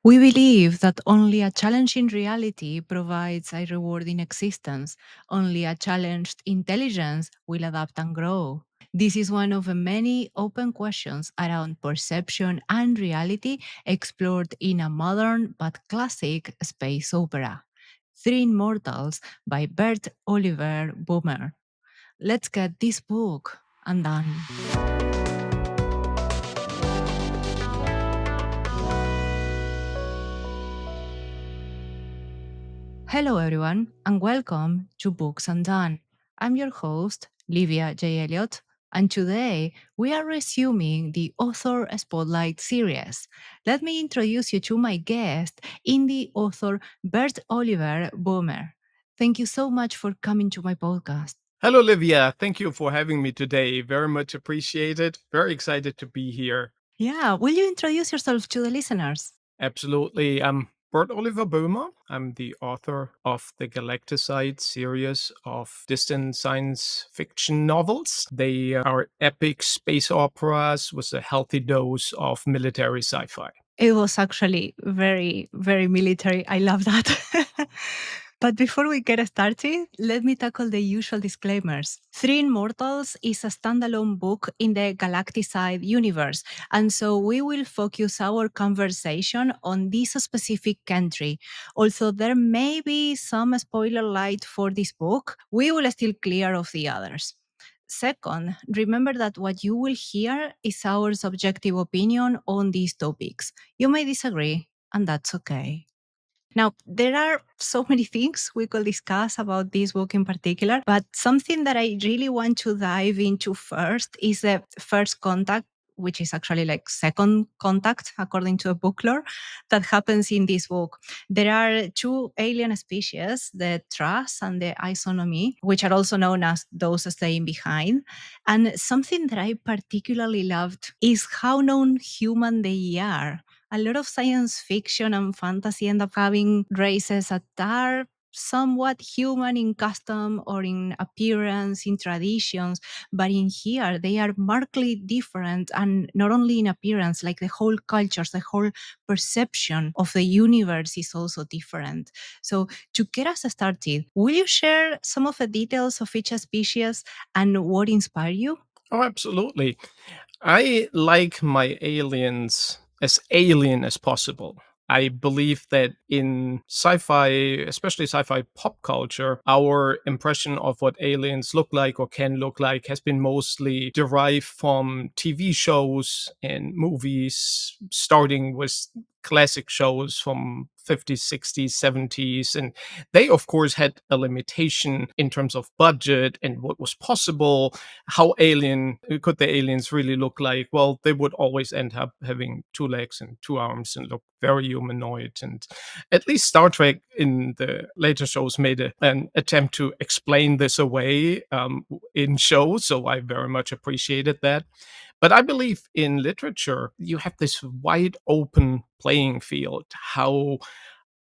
We believe that only a challenging reality provides a rewarding existence. Only a challenged intelligence will adapt and grow. This is one of the many open questions around perception and reality explored in a modern but classic space opera. Three Immortals by Bert-Oliver Boehmer. Let's get this book undone. Hello, everyone, and welcome to Books Undone. I'm your host, Livia J. Elliot, and today we are resuming the Author Spotlight series. Let me introduce you to my guest, indie author Bert-Oliver Boehmer. Thank you so much for coming to my podcast. Hello, Livia. Thank you for having me today. Very much appreciated. Very excited to be here. Yeah, will you introduce yourself to the listeners? Absolutely. I'm Bert-Oliver Boehmer. I'm the author of the Galacticide series of distant science fiction novels. They are epic space operas with a healthy dose of military sci-fi. It was actually very, very military. I love that. But before we get started, let me tackle the usual disclaimers. Three Immortals is a standalone book in the Galacticide universe, and so we will focus our conversation on this specific country. Although there may be some spoiler light for this book, we will still clear of the others. Second, remember that what you will hear is our subjective opinion on these topics. You may disagree, and that's okay. Now, there are so many things we could discuss about this book in particular, but something that I really want to dive into first is the first contact, which is actually like second contact, according to a book lore, that happens in this book. There are two alien species, the Trust and the Isonomy, which are also known as those staying behind. And something that I particularly loved is how non-human they are. A lot of science fiction and fantasy end up having races that are somewhat human in custom or in appearance, in traditions, but in here they are markedly different, and not only in appearance, like the whole cultures, the whole perception of the universe is also different. So to get us started, will you share some of the details of each species and what inspired you? Oh, absolutely. I like my aliens as alien as possible. I believe that in sci fi, especially sci fi pop culture, our impression of what aliens look like or can look like has been mostly derived from TV shows and movies, starting with classic shows from 50s, 60s, 70s. And they, of course, had a limitation in terms of budget and what was possible. How alien could the aliens really look like? Well, they would always end up having two legs and two arms and look very humanoid. And at least Star Trek in the later shows made an attempt to explain this away in shows. So I very much appreciated that. But I believe in literature, you have this wide open playing field, how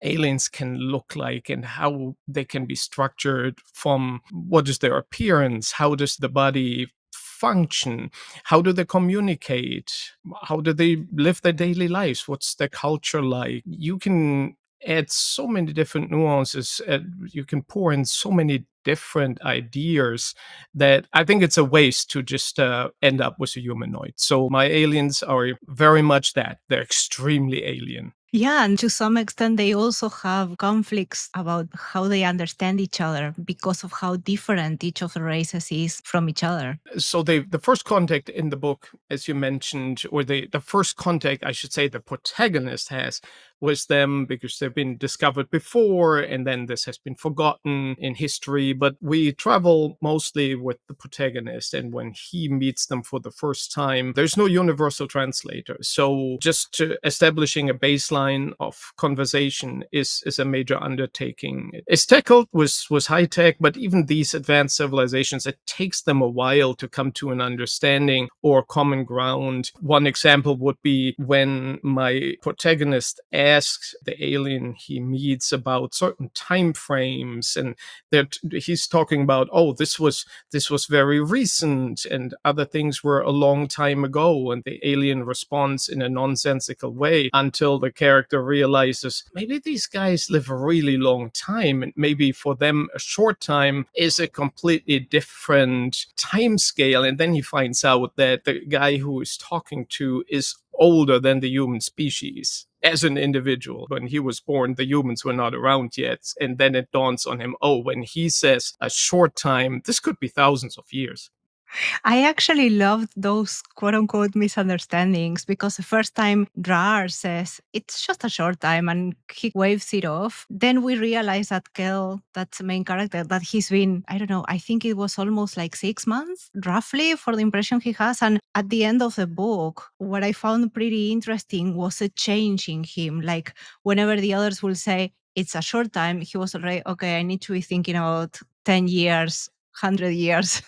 aliens can look like and how they can be structured from what is their appearance, how does the body function, how do they communicate, how do they live their daily lives, what's their culture like. You can add so many different nuances, you can pour in so many different ideas that I think it's a waste to just end up with a humanoid. So my aliens are very much that. They're extremely alien. Yeah, and to some extent, they also have conflicts about how they understand each other because of how different each of the races is from each other. So the first contact in the book, as you mentioned, or the first contact I should say the protagonist has with them, because they've been discovered before and then this has been forgotten in history. But we travel mostly with the protagonist, and when he meets them for the first time, there's no universal translator. So just establishing a baseline of conversation is a major undertaking. It's tackled with high tech, but even these advanced civilizations, it takes them a while to come to an understanding or common ground. One example would be when my protagonist asks the alien he meets about certain time frames, and that he's talking about, oh, this was very recent and other things were a long time ago, and the alien responds in a nonsensical way until the character realizes maybe these guys live a really long time, and maybe for them a short time is a completely different time scale. And then he finds out that the guy who is talking to is older than the human species as an individual. When he was born, the humans were not around yet. And then it dawns on him, oh, when he says a short time, this could be thousands of years. I actually loved those quote unquote misunderstandings because the first time Rar says it's just a short time and he waves it off, then we realize that Kel, that's the main character, that he's been, I don't know, I think it was almost like 6 months roughly for the impression he has. And at the end of the book, what I found pretty interesting was a change in him. Like whenever the others will say, it's a short time, he was already, okay, I need to be thinking about 10 years 100 years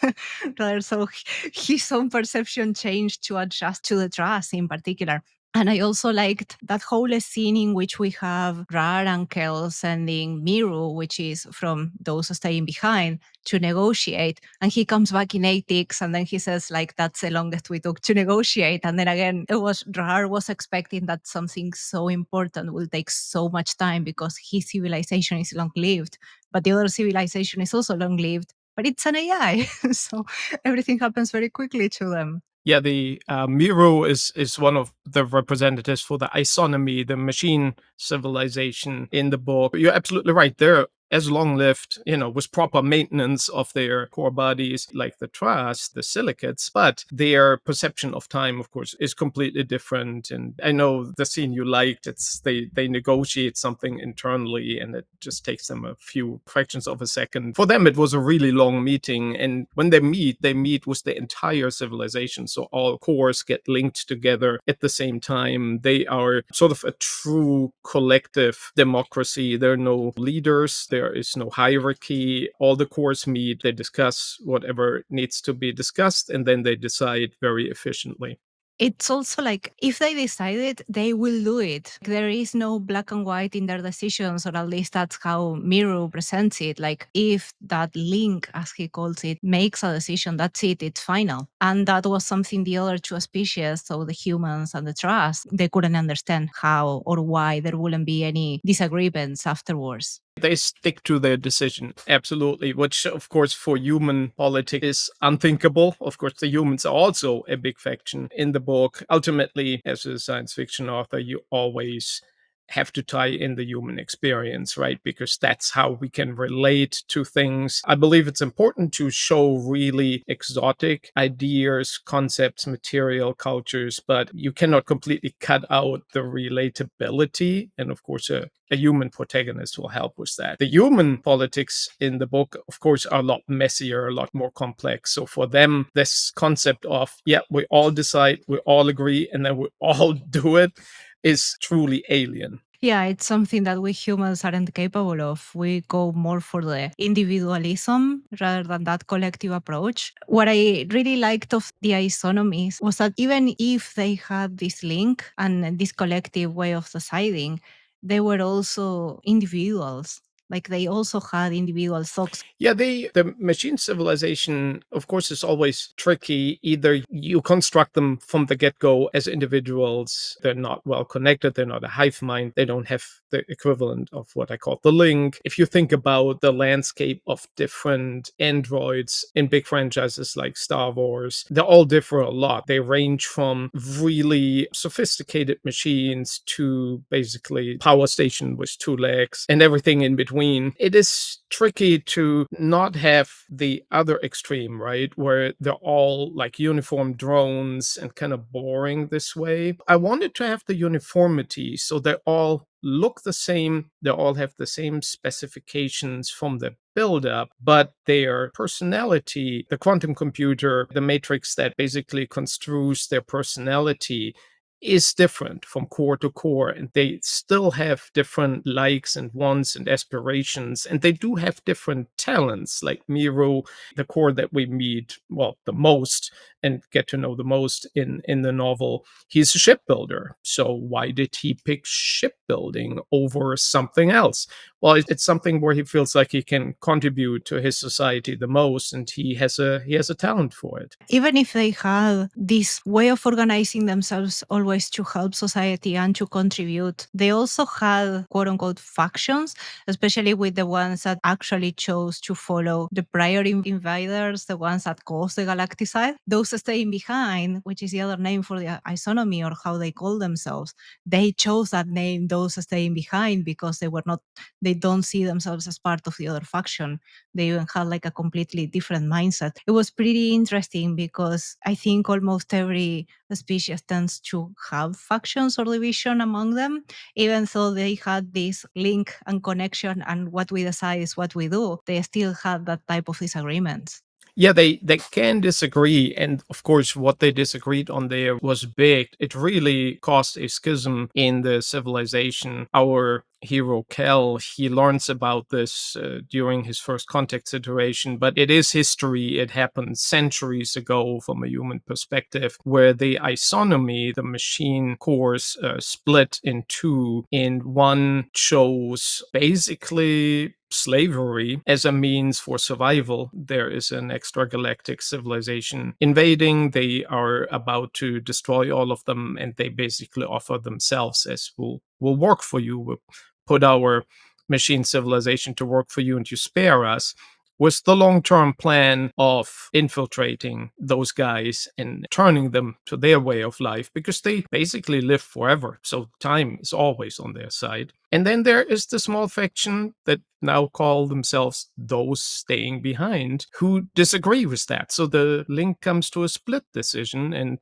rather so his own perception changed to adjust to the trust in particular. And I also liked that whole scene in which we have Rar and Kel sending Miru, which is from those staying behind, to negotiate. And he comes back in 8 ticks and then he says, like, that's the longest we took to negotiate. And then again, it was Rar was expecting that something so important will take so much time because his civilization is long lived, but the other civilization is also long lived, but it's an AI. So everything happens very quickly to them. Yeah, the Miro is one of the representatives for the isonomy, the machine civilization in the book. You're absolutely right. They're as long lived, with proper maintenance of their core bodies, like the trust, the silicates, but their perception of time, of course, is completely different. And I know the scene you liked, it's they negotiate something internally and it just takes them a few fractions of a second. For them, it was a really long meeting. And when they meet with the entire civilization. So all cores get linked together at the same time. They are sort of a true collective democracy. There are no leaders. There is no hierarchy. All the cores meet, they discuss whatever needs to be discussed, and then they decide very efficiently. It's also like if they decide it, they will do it. There is no black and white in their decisions, or at least that's how Miro presents it. Like if that link, as he calls it, makes a decision, that's it, it's final. And that was something the other two species, so the humans and the trust, they couldn't understand how or why there wouldn't be any disagreements afterwards. They stick to their decision, absolutely, which, of course, for human politics is unthinkable. Of course, the humans are also a big faction in the book. Ultimately, as a science fiction author, you always have to tie in the human experience, right? Because that's how we can relate to things. I believe it's important to show really exotic ideas, concepts, material, cultures, but you cannot completely cut out the relatability. And of course, a human protagonist will help with that. The human politics in the book, of course, are a lot messier, a lot more complex. So for them, this concept of, yeah, we all decide, we all agree, and then we all do it is truly alien. Yeah, it's something that we humans aren't capable of. We go more for the individualism rather than that collective approach. What I really liked of the isonomies was that even if they had this link and this collective way of deciding, they were also individuals. Like they also had individual thoughts. Yeah, the machine civilization, of course, is always tricky. Either you construct them from the get-go as individuals, they're not well connected, they're not a hive mind, they don't have the equivalent of what I call the link. If you think about the landscape of different androids in big franchises like Star Wars, they all differ a lot. They range from really sophisticated machines to basically power station with two legs and everything in between. It is tricky to not have the other extreme, right? Where they're all like uniform drones and kind of boring this way. I wanted to have the uniformity so they all look the same, they all have the same specifications from the build up, but their personality, the quantum computer, the matrix that basically construes their personality, is different from core to core, and they still have different likes and wants and aspirations, and they do have different talents. Like Miro, the core that we meet, well, the most, and get to know the most in the novel, he's a shipbuilder. So why did he pick shipbuilding over something else? Well, it's something where he feels like he can contribute to his society the most, and he has a talent for it. Even if they had this way of organizing themselves always to help society and to contribute, they also had quote unquote factions, especially with the ones that actually chose to follow the prior invaders, the ones that caused the Galacticide. Those staying behind, which is the other name for the isonomy or how they call themselves, they chose that name, those staying behind, because they don't see themselves as part of the other faction. They even had like a completely different mindset. It was pretty interesting because I think almost every species tends to have factions or division among them, even though they had this link and connection and what we decide is what we do, they still had that type of disagreements. Yeah, they can disagree, and of course, what they disagreed on there was big. It really caused a schism in the civilization. Our hero Kel, he learns about this during his first contact situation, but it is history. It happened centuries ago from a human perspective, where the isonomy, the machine cores, split in two, and one chose basically slavery as a means for survival. There is an extragalactic civilization invading. They are about to destroy all of them, and they basically offer themselves as will work for you. We'll put our machine civilization to work for you, and you spare us, was the long-term plan of infiltrating those guys and turning them to their way of life, because they basically live forever. So time is always on their side. And then there is the small faction that now call themselves those staying behind, who disagree with that. So the link comes to a split decision, and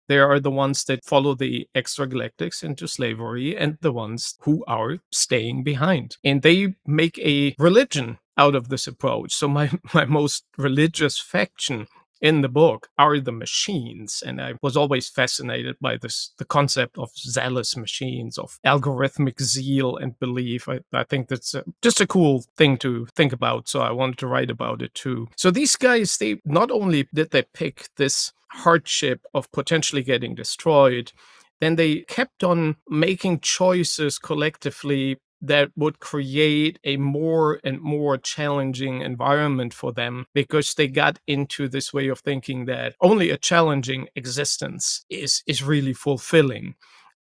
there are the ones that follow the extragalactics into slavery and the ones who are staying behind. And they make a religion out of this approach. So my most religious faction in the book are the machines, and I was always fascinated by the concept of zealous machines, of algorithmic zeal and belief. I think that's just a cool thing to think about, so I wanted to write about it too. So these guys, they not only did they pick this hardship of potentially getting destroyed, then they kept on making choices collectively that would create a more and more challenging environment for them, because they got into this way of thinking that only a challenging existence is really fulfilling.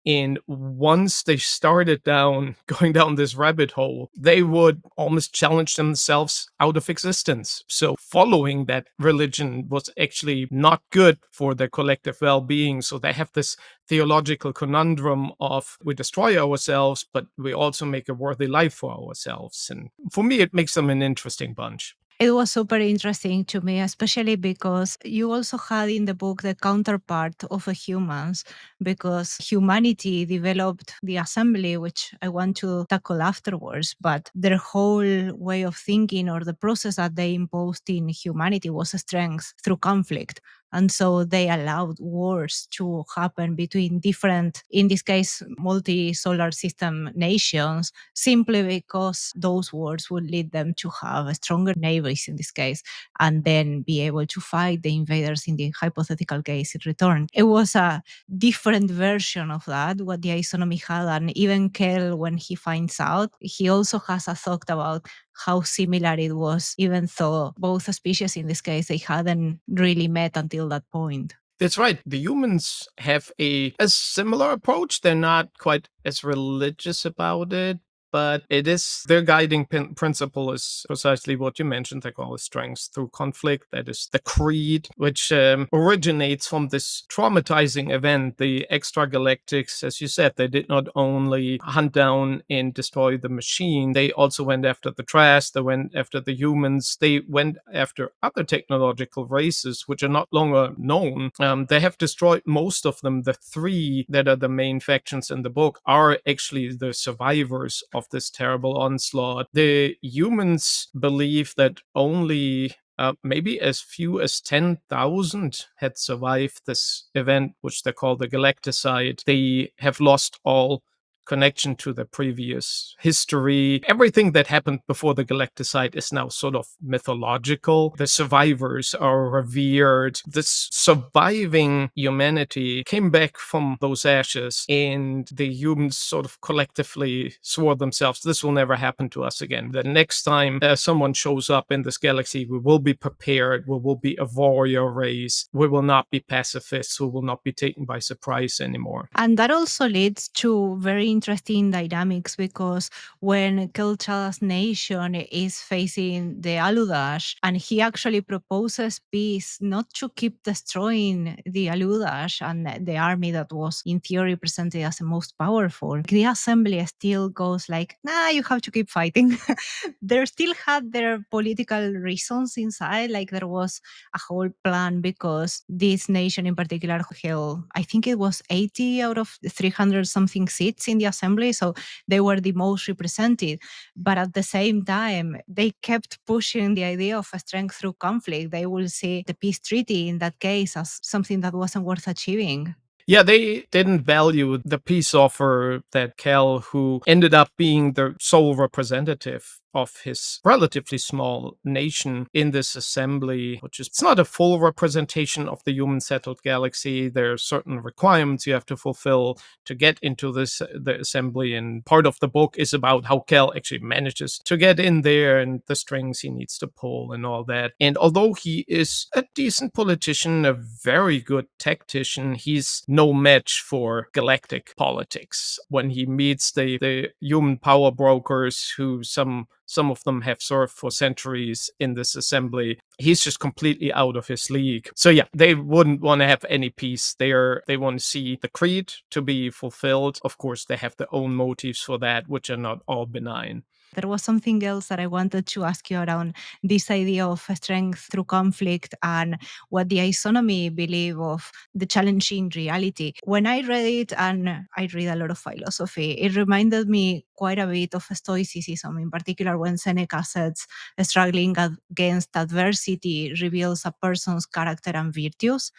And once they started going down this rabbit hole, they would almost challenge themselves out of existence. So following that religion was actually not good for their collective well-being. So they have this theological conundrum of, we destroy ourselves, but we also make a worthy life for ourselves. And for me, it makes them an interesting bunch. It was super interesting to me, especially because you also had in the book the counterpart of the humans, because humanity developed the assembly, which I want to tackle afterwards. But their whole way of thinking, or the process that they imposed in humanity, was strength through conflict. And so they allowed wars to happen between different, in this case, multi solar system nations, simply because those wars would lead them to have stronger neighbors in this case, and then be able to fight the invaders in the hypothetical case it returned. It was a different version of that, what the isonomy had, and even Kel, when he finds out, he also has a thought about how similar it was, even though both species in this case, they hadn't really met until that point. That's right. The humans have a similar approach. They're not quite as religious about it, but it is their guiding principle is precisely what you mentioned. They call it strength through conflict. That is the creed, which originates from this traumatizing event. The extragalactics, as you said, they did not only hunt down and destroy the machine, they also went after the trash, they went after the humans, they went after other technological races, which are not longer known. They have destroyed most of them. The three that are the main factions in the book are actually the survivors of this terrible onslaught. The humans believe that only maybe as few as 10,000 had survived this event, which they call the Galacticide. They have lost all connection to the previous history. Everything that happened before the Galacticide is now sort of mythological. The survivors are revered. This surviving humanity came back from those ashes, and the humans sort of collectively swore themselves, this will never happen to us again. The next time someone shows up in this galaxy, we will be prepared. We will be a warrior race. We will not be pacifists. We will not be taken by surprise anymore. And that also leads to very interesting dynamics, because when Kelcha's nation is facing the Aludash, and he actually proposes peace, not to keep destroying the Aludash and the army that was in theory presented as the most powerful, the assembly still goes like, nah, you have to keep fighting. They still had their political reasons inside, like there was a whole plan, because this nation in particular held, I think it was 80 out of 300 something seats in the assembly, so they were the most represented. But at the same time, they kept pushing the idea of a strength through conflict. They will see the peace treaty in that case as something that wasn't worth achieving. Yeah, they didn't value the peace offer that Cal, who ended up being the sole representative of his relatively small nation in this assembly, which is it's not a full representation of the human settled galaxy. There are certain requirements you have to fulfill to get into the assembly, and part of the book is about how Cal actually manages to get in there and the strings he needs to pull and all that. And although he is a decent politician, a very good tactician, he's no match for galactic politics. When he meets the human power brokers, who some of them have served for centuries in this assembly, he's just completely out of his league. So yeah, they wouldn't want to have any peace. They want to see the creed to be fulfilled. Of course, they have their own motives for that, which are not all benign. There was something else that I wanted to ask you around this idea of strength through conflict and what the isonomy believe of the challenging reality. When I read it, and I read a lot of philosophy, it reminded me quite a bit of Stoicism, in particular when Seneca says struggling against adversity reveals a person's character and virtues.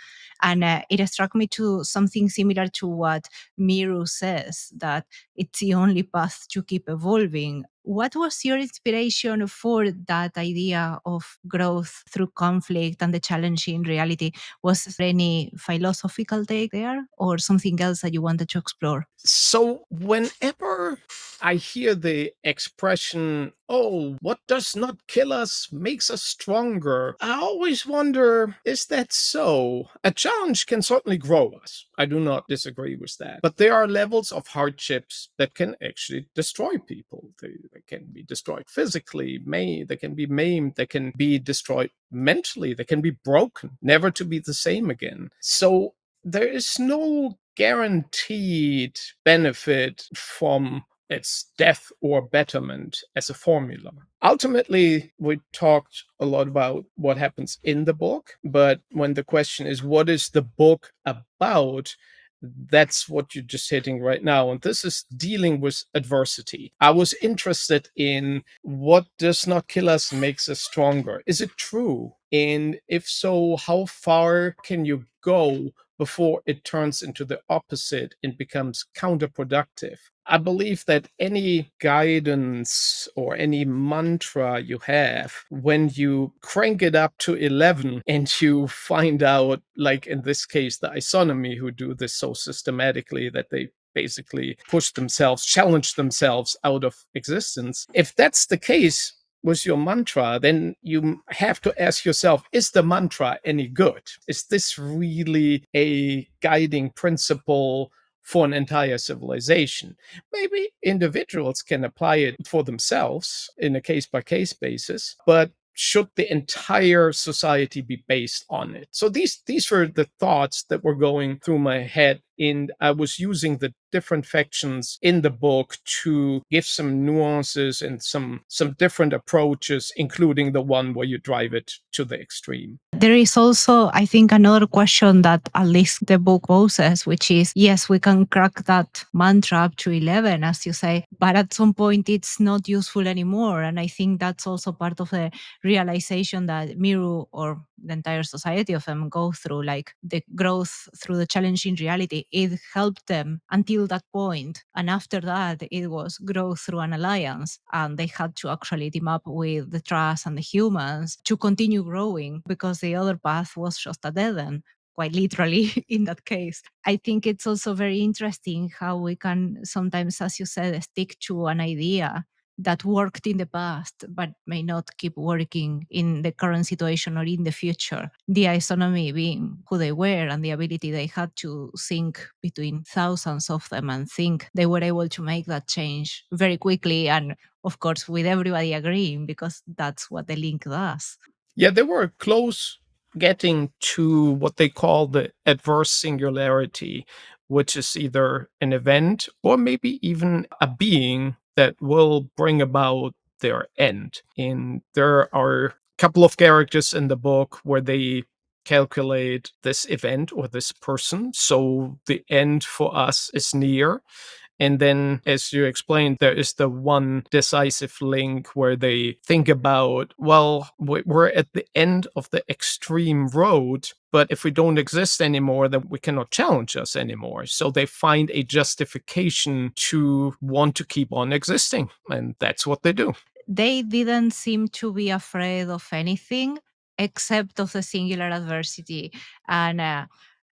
And it struck me to something similar to what Miru says, that it's the only path to keep evolving. What was your inspiration for that idea of growth through conflict and the challenging reality? Was there any philosophical take there, or something else that you wanted to explore? So, whenever I hear the expression, oh, what does not kill us makes us stronger, I always wonder, is that so? A challenge can certainly grow us. I do not disagree with that. But there are levels of hardships that can actually destroy people. They can be destroyed physically, they can be maimed, they can be destroyed mentally, they can be broken, never to be the same again. So, there is no guaranteed benefit from its death or betterment as a formula. Ultimately, we talked a lot about what happens in the book, but when the question is, what is the book about? That's what you're just hitting right now. And this is dealing with adversity. I was interested in what does not kill us makes us stronger. Is it true? And if so, how far can you go before it turns into the opposite and becomes counterproductive? I believe that any guidance or any mantra you have, when you crank it up to 11 and you find out, like in this case, the isonomy, who do this so systematically that they basically challenge themselves out of existence. If that's the case with your mantra, then you have to ask yourself, is the mantra any good? Is this really a guiding principle for an entire civilization? Maybe individuals can apply it for themselves in a case by case basis, but should the entire society be based on it? So these were the thoughts that were going through my head, and I was using the different factions in the book to give some nuances and some different approaches, including the one where you drive it to the extreme. There is also, I think, another question that at least the book poses, which is, yes, we can crack that mantra up to 11, as you say, but at some point it's not useful anymore. And I think that's also part of the realization that Miru, or the entire society of them go through, like the growth through the challenging reality, it helped them until that point. And after that, it was growth through an alliance. And they had to actually team up with the Trust and the humans to continue growing, because the other path was just a dead end, quite literally in that case. I think it's also very interesting how we can sometimes, as you said, stick to an idea that worked in the past but may not keep working in the current situation or in the future. The isonomy being who they were and the ability they had to think between thousands of them and think they were able to make that change very quickly, and of course with everybody agreeing, because that's what the link does. Yeah, they were close getting to what they call the adverse singularity, which is either an event or maybe even a being that will bring about their end. And there are a couple of characters in the book where they calculate this event or this person. So the end for us is near. And then, as you explained, there is the one decisive link where they think about, well, we're at the end of the extreme road, but if we don't exist anymore, then we cannot challenge us anymore. So they find a justification to want to keep on existing. And that's what they do. They didn't seem to be afraid of anything except of the singular adversity. And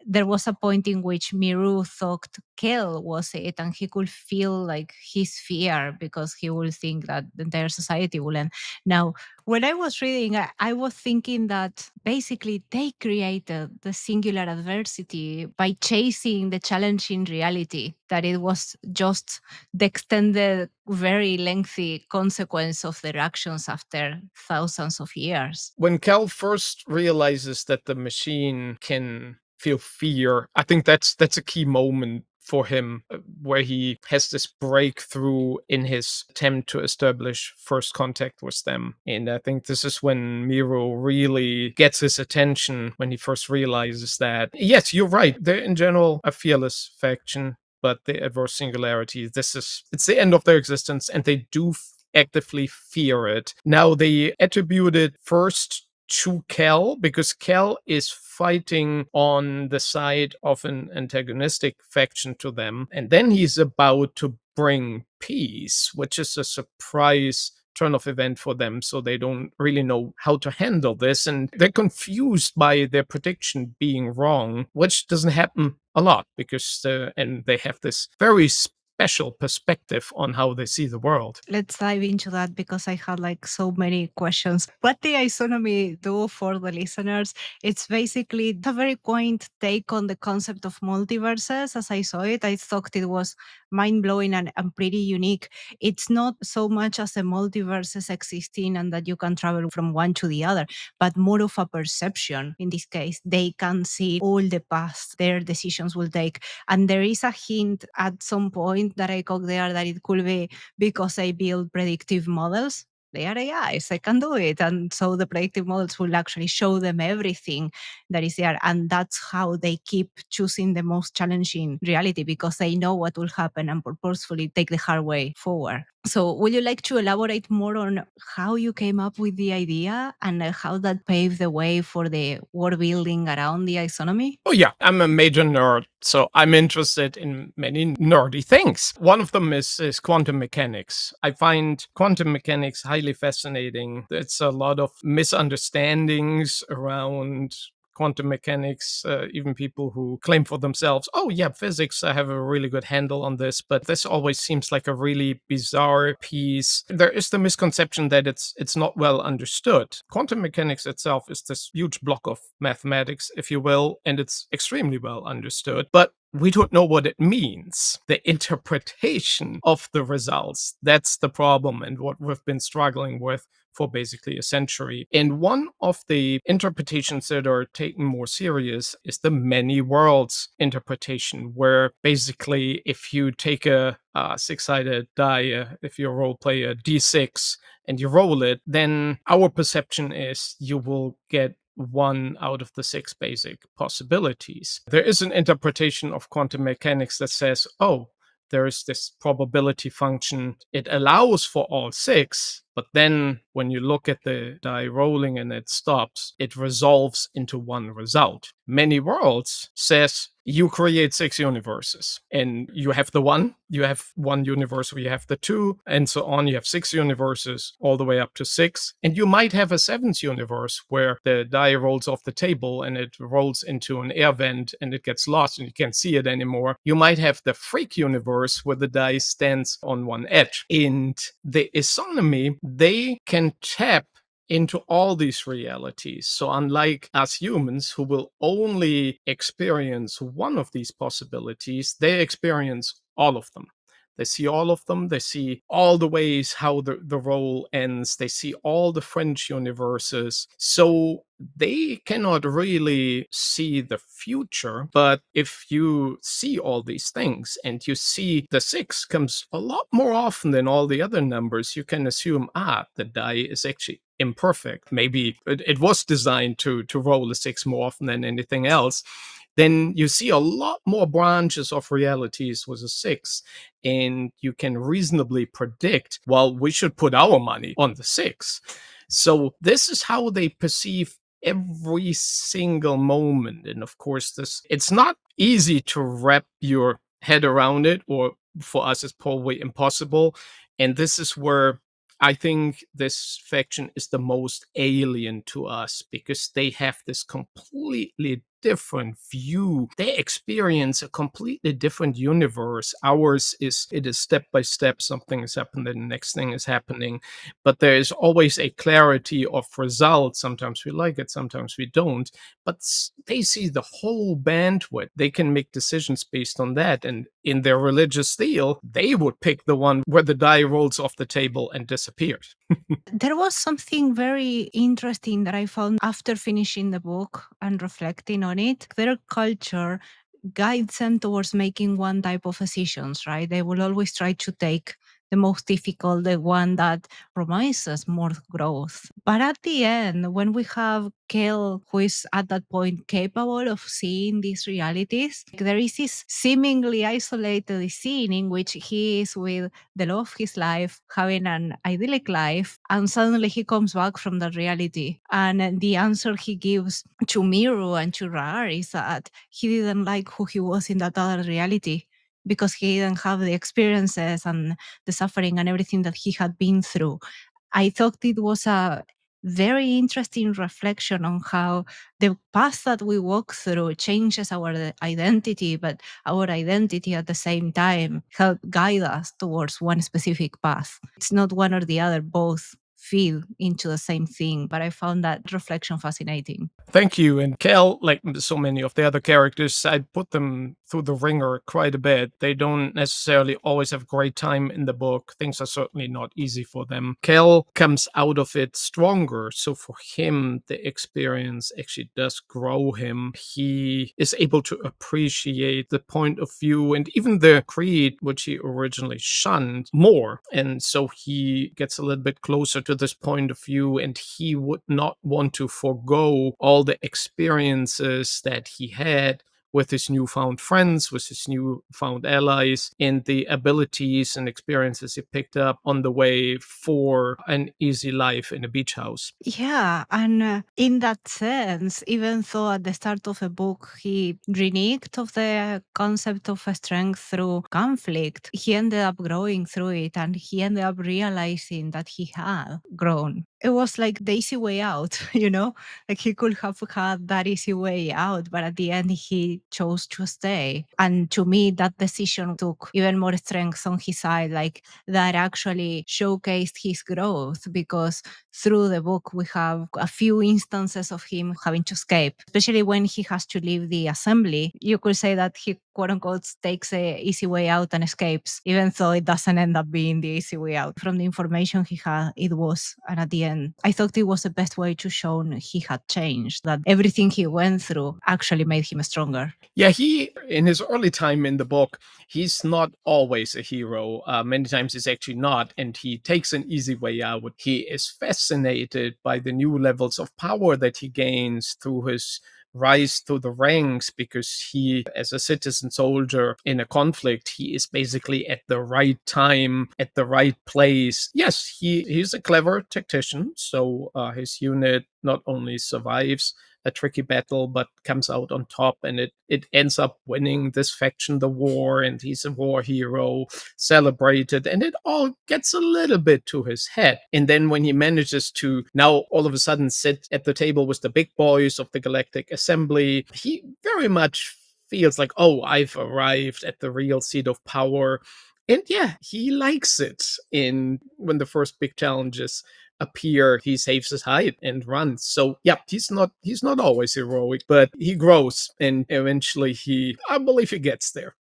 there was a point in which Miru thought Kel was it, and he could feel like his fear because he would think that the entire society will end. Now, when I was reading, I was thinking that basically they created the singular adversity by chasing the challenging reality, that it was just the extended, very lengthy consequence of their actions after thousands of years. When Cal first realizes that the machine can feel fear, I think that's a key moment for him, where he has this breakthrough in his attempt to establish first contact with them. And I think this is when Miro really gets his attention, when he first realizes that, yes, you're right, they're in general a fearless faction, but the adverse singularity, it's the end of their existence, and they do actively fear it. Now, they attribute it first to Kel, because Kel is fighting on the side of an antagonistic faction to them, and then he's about to bring peace, which is a surprise turn of event for them, so they don't really know how to handle this, and they're confused by their prediction being wrong, which doesn't happen a lot, because and they have this very special perspective on how they see the world. Let's dive into that, because I had like so many questions. What the isonomy do for the listeners? It's basically a very quaint take on the concept of multiverses. As I saw it, I thought it was mind blowing and pretty unique. It's not so much as the multiverses existing and that you can travel from one to the other, but more of a perception. In this case, they can see all the paths their decisions will take. And there is a hint at some point that I caught there that it could be because I build predictive models. They are AIs, I can do it. And so the predictive models will actually show them everything that is there. And that's how they keep choosing the most challenging reality, because they know what will happen and purposefully take the hard way forward. So would you like to elaborate more on how you came up with the idea and how that paved the way for the world building around the isonomy? Oh, yeah, I'm a major nerd, so I'm interested in many nerdy things. One of them is quantum mechanics. I find quantum mechanics highly fascinating. It's a lot of misunderstandings around quantum mechanics, even people who claim for themselves, oh, yeah, physics, I have a really good handle on this, but this always seems like a really bizarre piece. There is the misconception that it's not well understood. Quantum mechanics itself is this huge block of mathematics, if you will, and it's extremely well understood, but we don't know what it means. The interpretation of the results, that's the problem, and what we've been struggling with for basically a century. And one of the interpretations that are taken more serious is the many worlds interpretation, where basically if you take a six-sided die, if you role play a d6 and you roll it, then our perception is you will get one out of the six basic possibilities. There is an interpretation of quantum mechanics that says, oh, there's this probability function. It allows for all six, but then when you look at the die rolling and it stops, it resolves into one result. Many worlds says you create six universes, and you have you have one universe where you have the two, and so on. You have six universes all the way up to six, and you might have a seventh universe where the die rolls off the table and it rolls into an air vent and it gets lost and you can't see it anymore. You might have the freak universe where the die stands on one edge. And the isonomy, they can tap into all these realities. So unlike us humans who will only experience one of these possibilities, they experience all of them. They see all of them. They see all the ways how the role ends. They see all the French universes. So they cannot really see the future. But if you see all these things and you see the six comes a lot more often than all the other numbers, you can assume, the die is actually imperfect. Maybe it was designed to roll a six more often than anything else. Then you see a lot more branches of realities with a six, and you can reasonably predict, well, we should put our money on the six. So this is how they perceive every single moment. And of course, it's not easy to wrap your head around it, or for us, it's probably impossible. And this is where I think this faction is the most alien to us, because they have this completely different view. They experience a completely different universe. Ours is, it is step by step, something is happening, the next thing is happening, but there is always a clarity of results. Sometimes we like it, sometimes we don't, but they see the whole bandwidth. They can make decisions based on that, and in their religious zeal, they would pick the one where the die rolls off the table and disappears. There was something very interesting that I found after finishing the book and reflecting on it. Their culture guides them towards making one type of decisions, right? They will always try to take the most difficult, the one that promises more growth. But at the end, when we have Kel, who is at that point capable of seeing these realities, there is this seemingly isolated scene in which he is with the love of his life, having an idyllic life, and suddenly he comes back from that reality. And the answer he gives to Miru and to Rar is that he didn't like who he was in that other reality because he didn't have the experiences and the suffering and everything that he had been through. I thought it was a very interesting reflection on how the path that we walk through changes our identity, but our identity at the same time help guide us towards one specific path. It's not one or the other, both feed into the same thing. But I found that reflection fascinating. Thank you. And Kel, like so many of the other characters, I put them through the ringer quite a bit. They don't necessarily always have a great time in the book. Things are certainly not easy for them. Kel comes out of it stronger. So for him, the experience actually does grow him. He is able to appreciate the point of view and even the creed, which he originally shunned, more. And so he gets a little bit closer to this point of view, and he would not want to forego all the experiences that he had with his newfound friends, with his newfound allies, and the abilities and experiences he picked up on the way for an easy life in a beach house. Yeah, and in that sense, even though at the start of the book he reneged of the concept of strength through conflict, he ended up growing through it, and he ended up realizing that he had grown. It was like the easy way out, like he could have had that easy way out, but at the end he chose to stay. And to me, that decision took even more strength on his side, like that actually showcased his growth, because through the book, we have a few instances of him having to escape, especially when he has to leave the assembly. You could say that he, quote unquote, takes a easy way out and escapes, even though it doesn't end up being the easy way out. From the information he had, it was. And at the end, I thought it was the best way to show he had changed, that everything he went through actually made him stronger. Yeah, he, in his early time in the book, he's not always a hero. Many times he's actually not, and he takes an easy way out. He is fascinated by the new levels of power that he gains through his rise through the ranks because he, as a citizen soldier in a conflict, he is basically at the right time, at the right place. Yes, he's a clever tactician, so his unit not only survives a tricky battle, but comes out on top, and it ends up winning this faction the war, and he's a war hero, celebrated, and it all gets a little bit to his head. And then when he manages to now all of a sudden sit at the table with the big boys of the Galactic Assembly, he very much feels like, oh, I've arrived at the real seat of power. And yeah, he likes it. In when the first big challenges appear, he saves his hide and runs. So yeah, he's not always heroic, but he grows, and eventually I believe he gets there.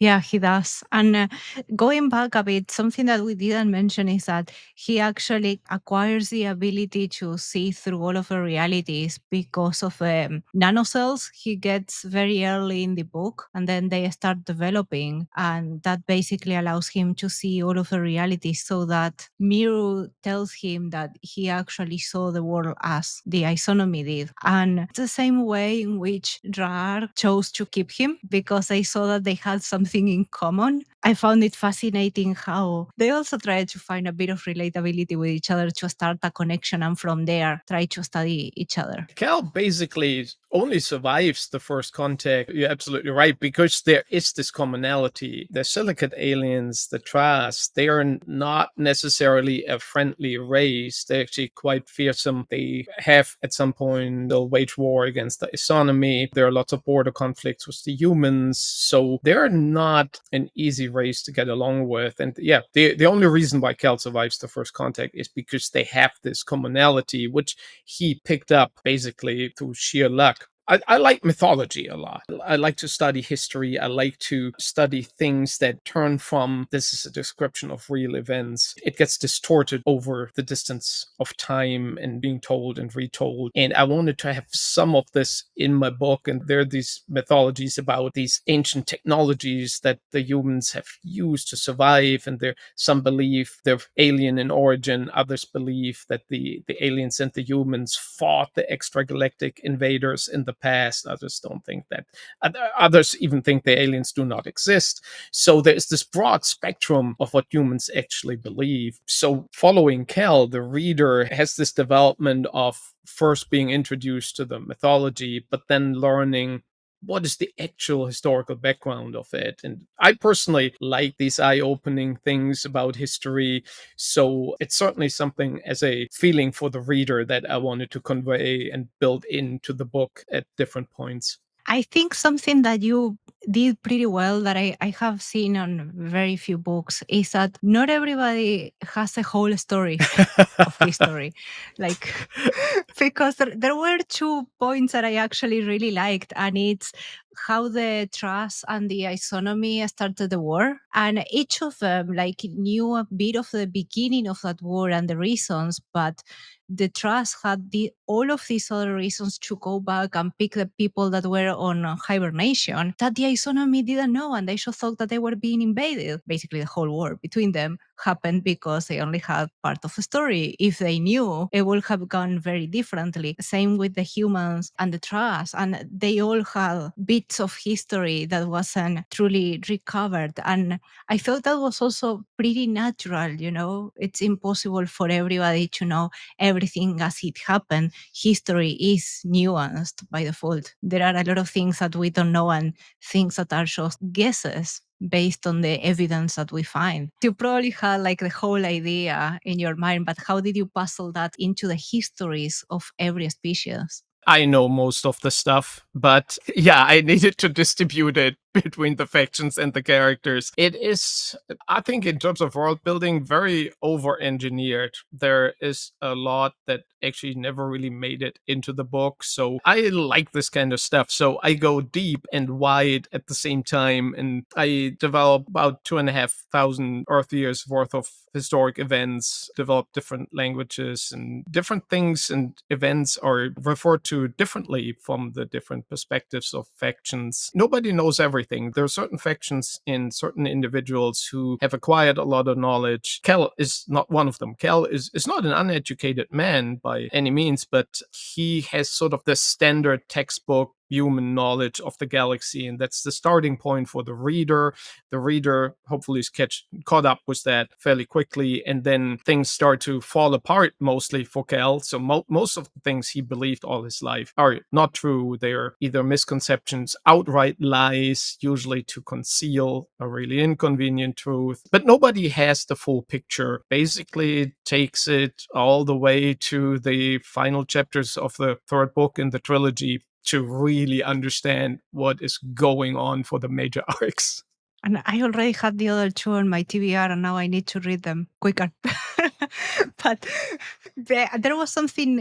Yeah, he does. And going back a bit, something that we didn't mention is that he actually acquires the ability to see through all of the realities because of nanocells he gets very early in the book, and then they start developing. And that basically allows him to see all of the realities so that Miru tells him that he actually saw the world as the isonomy did. And it's the same way in which Rar chose to keep him because they saw that they had something in common. I found it fascinating how they also tried to find a bit of relatability with each other to start a connection, and from there try to study each other. Cal basically only survives the first contact. You're absolutely right, because there is this commonality. The silicate aliens, the Trask, they are not necessarily a friendly race. They're actually quite fearsome. They have, at some point, they'll wage war against the isonomy. There are lots of border conflicts with the humans. So they're not an easy race to get along with. And yeah, the only reason why Cal survives the first contact is because they have this commonality, which he picked up basically through sheer luck. I like mythology a lot. I like to study history. I like to study things that turn from this is a description of real events. It gets distorted over the distance of time and being told and retold. And I wanted to have some of this in my book. And there are these mythologies about these ancient technologies that the humans have used to survive. And there some believe they're alien in origin. Others believe that the aliens and the humans fought the extragalactic invaders in the past. Others don't think that. Others even think the aliens do not exist. So there's this broad spectrum of what humans actually believe. So following Kel, the reader has this development of first being introduced to the mythology, but then learning what is the actual historical background of it. And I personally like these eye-opening things about history. So it's certainly something as a feeling for the reader that I wanted to convey and build into the book at different points. I think something that you did pretty well that I have seen on very few books is that not everybody has a whole story of history. Like, because there were 2 points that I actually really liked, and it's how the trust and the isonomy started the war. And each of them like knew a bit of the beginning of that war and the reasons, but the trust had all of these other reasons to go back and pick the people that were on hibernation that the isonomy didn't know, and they just thought that they were being invaded. Basically, the whole war between them happened because they only had part of the story. If they knew, it would have gone very differently. Same with the humans and the trust, and they all had bits of history that wasn't truly recovered. And I thought that was also pretty natural. It's impossible for everybody to know everything as it happened. History is nuanced by default. There are a lot of things that we don't know and things that are just guesses based on the evidence that we find. You probably had like the whole idea in your mind, but how did you puzzle that into the histories of every species? I know most of the stuff, but yeah, I needed to distribute it between the factions and the characters. It is, I think, in terms of world building, very over engineered. There is a lot that actually never really made it into the book. So I like this kind of stuff. So I go deep and wide at the same time, and I develop about 2,500 Earth years worth of historic events, develop different languages, and different things and events are referred to differently from the different perspectives of factions. Nobody knows everything everything. There are certain factions in certain individuals who have acquired a lot of knowledge. Kel is not one of them. Kel is not an uneducated man by any means, but he has sort of the standard textbook human knowledge of the galaxy, and that's the starting point for the reader. The reader hopefully is caught up with that fairly quickly, and then things start to fall apart mostly for Kel. So most of the things he believed all his life are not true. They're either misconceptions, outright lies, usually to conceal a really inconvenient truth. But nobody has the full picture. Basically, it takes it all the way to the final chapters of the third book in the trilogy to really understand what is going on for the major arcs. And I already had the other two on my TBR, and now I need to read them quicker. But there was something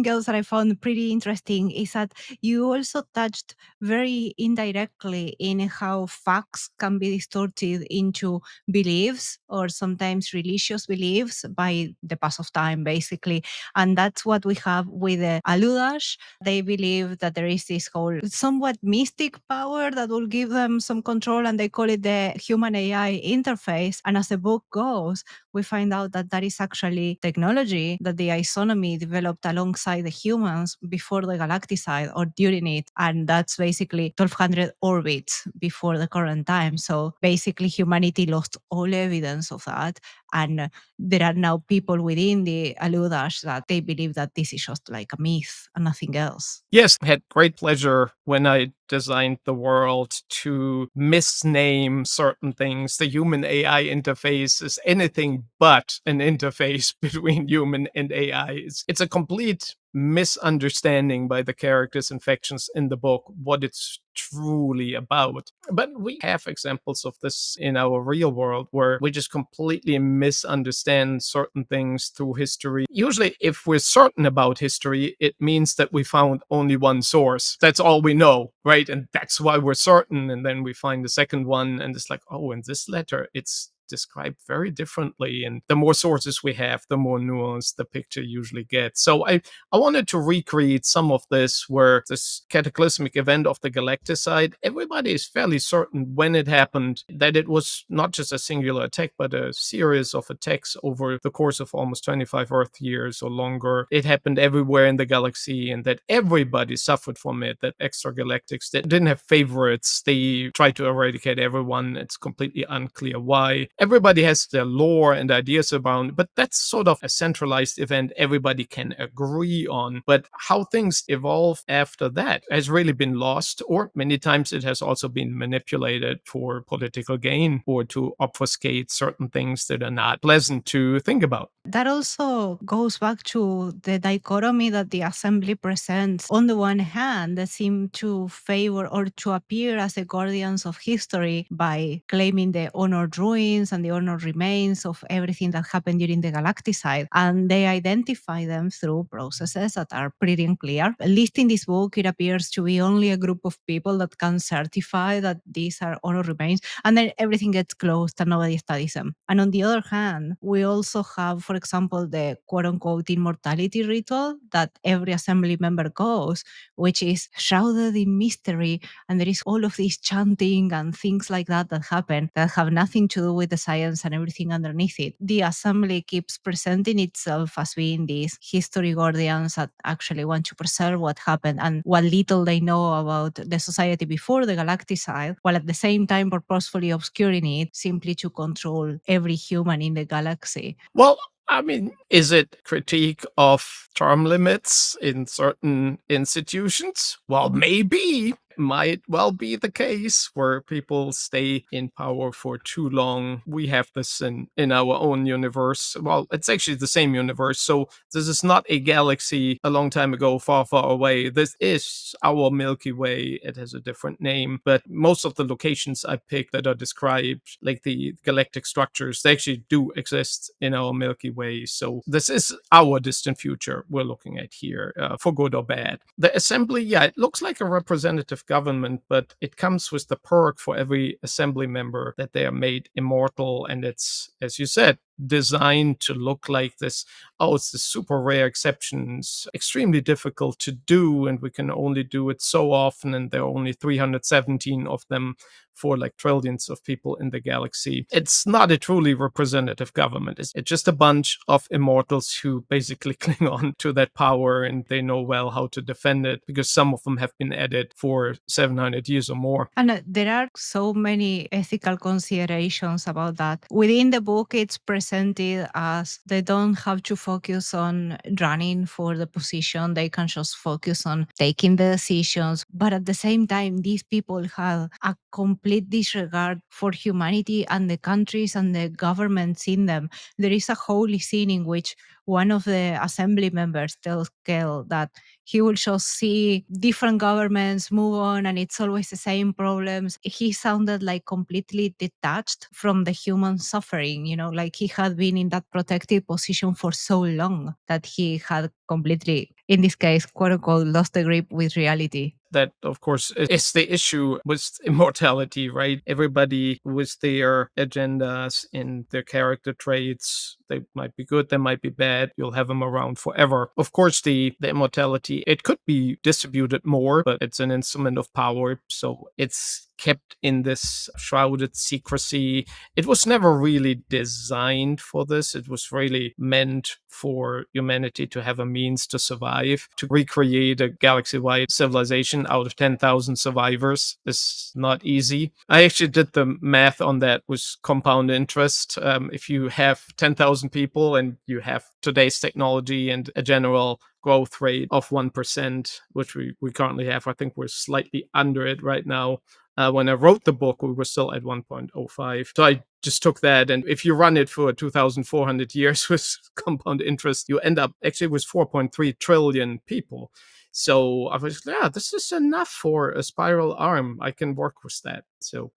else that I found pretty interesting is that you also touched very indirectly in how facts can be distorted into beliefs or sometimes religious beliefs by the pass of time, basically. And that's what we have with the Aludash. They believe that there is this whole somewhat mystic power that will give them some control, and they call it the human AI interface. And as the book goes, we find out that that is actually technology that the isonomy developed alongside the humans before the Galacticide or during it. And that's basically 1200 orbits before the current time. So basically, humanity lost all evidence of that. And there are now people within the Aludash that they believe that this is just like a myth and nothing else. Yes, I had great pleasure when I designed the world to misname certain things. The human AI interface is anything but an interface between human and AI. It's a complete misunderstanding by the characters and factions in the book what it's truly about. But we have examples of this in our real world where we just completely misunderstand certain things through history. Usually, if we're certain about history, it means that we found only one source. That's all we know, right? And that's why we're certain. And then we find the second one, and it's like, oh, in this letter, it's described very differently. And the more sources we have, the more nuanced the picture usually gets. So I wanted to recreate some of this where this cataclysmic event of the Galacticide, everybody is fairly certain when it happened that it was not just a singular attack, but a series of attacks over the course of almost 25 Earth years or longer. It happened everywhere in the galaxy, and that everybody suffered from it, that extragalactics that didn't have favorites. They tried to eradicate everyone. It's completely unclear why. Everybody has their lore and ideas about it, but that's sort of a centralized event everybody can agree on. But how things evolve after that has really been lost, or many times it has also been manipulated for political gain or to obfuscate certain things that are not pleasant to think about. That also goes back to the dichotomy that the assembly presents. On the one hand, they seem to favor or to appear as the guardians of history by claiming the honored ruins and the honored remains of everything that happened during the Galacticide. And they identify them through processes that are pretty unclear. At least in this book, it appears to be only a group of people that can certify that these are honored remains. And then everything gets closed and nobody studies them. And on the other hand, we also have, for example, the quote unquote immortality ritual that every assembly member goes, which is shrouded in mystery. And there is all of this chanting and things like that that happen that have nothing to do with the science and everything underneath it. The assembly keeps presenting itself as being these history guardians that actually want to preserve what happened and what little they know about the society before the Galacticide, while at the same time purposefully obscuring it simply to control every human in the galaxy. Well, I mean, is it critique of term limits in certain institutions? Well, maybe. Might well be the case where people stay in power for too long. We have this in our own universe. Well, it's actually the same universe. So this is not a galaxy a long time ago, far, far away. This is our Milky Way. It has a different name. But most of the locations I picked that are described, like the galactic structures, they actually do exist in our Milky Way. So this is our distant future we're looking at here, for good or bad. The assembly, yeah, it looks like a representative government, but it comes with the perk for every assembly member that they are made immortal. And it's, as you said, designed to look like this. Oh, it's the super rare exceptions, extremely difficult to do, and we can only do it so often, and there are only 317 of them for like trillions of people in the galaxy. It's not a truly representative government. It's just a bunch of immortals who basically cling on to that power, and they know well how to defend it because some of them have been at it for 700 years or more. And there are so many ethical considerations about that. Within the book, it's presented as they don't have to focus on running for the position, they can just focus on taking the decisions. But at the same time, these people have a complete disregard for humanity and the countries and the governments in them. There is a whole scene in which one of the assembly members tells Kel that he will just see different governments move on and it's always the same problems. He sounded like completely detached from the human suffering, like he had been in that protective position for so long that he had completely, in this case, quote unquote, lost the grip with reality. That, of course, is the issue with immortality, right? Everybody with their agendas and their character traits, they might be good, they might be bad. You'll have them around forever. Of course, the immortality, it could be distributed more, but it's an instrument of power. So it's kept in this shrouded secrecy. It was never really designed for this. It was really meant for humanity to have a means to survive, to recreate a galaxy-wide civilization out of 10,000 survivors is not easy. I actually did the math on that with compound interest. If you have 10,000 people and you have today's technology and a general growth rate of 1%, which we currently have, I think we're slightly under it right now. When I wrote the book, we were still at 1.05. So I just took that, and if you run it for 2,400 years with compound interest, you end up actually with 4.3 trillion people. So I was, yeah, this is enough for a spiral arm. I can work with that. So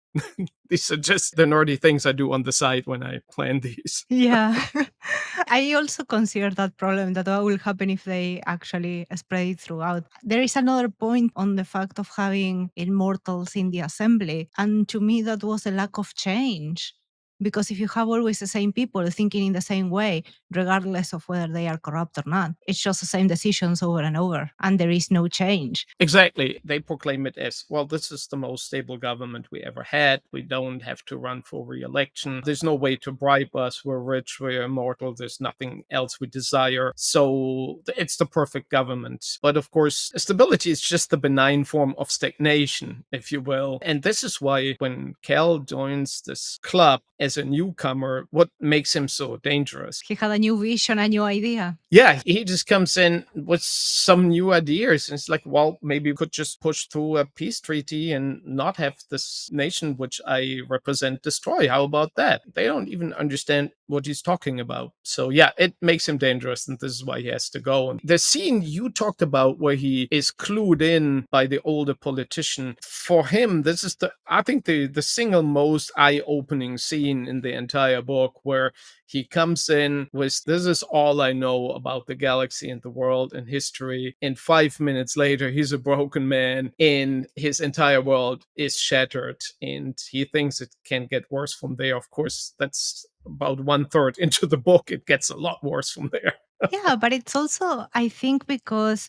these are just the nerdy things I do on the side when I plan these. Yeah. I also consider that problem that what will happen if they actually spread it throughout. There is another point on the fact of having immortals in the assembly. And to me, that was a lack of change. Because if you have always the same people thinking in the same way, regardless of whether they are corrupt or not, it's just the same decisions over and over, and there is no change. Exactly. They proclaim it as, well, this is the most stable government we ever had. We don't have to run for re-election. There's no way to bribe us. We're rich, we're immortal. There's nothing else we desire. So it's the perfect government. But of course, stability is just the benign form of stagnation, if you will. And this is why when Cal joins this club as a newcomer, what makes him so dangerous? He had a new vision, a new idea. Yeah, he just comes in with some new ideas. And it's like, well, maybe we could just push through a peace treaty and not have this nation which I represent destroy. How about that? They don't even understand what he's talking about. So yeah, it makes him dangerous, and this is why he has to go. And the scene you talked about where he is clued in by the older politician, for him, this is I think the single most eye-opening scene in the entire book, where he comes in with, this is all I know about the galaxy and the world and history. And 5 minutes later, he's a broken man and his entire world is shattered. And he thinks it can get worse from there. Of course, that's about 1/3 into the book. It gets a lot worse from there. Yeah, but it's also, I think, because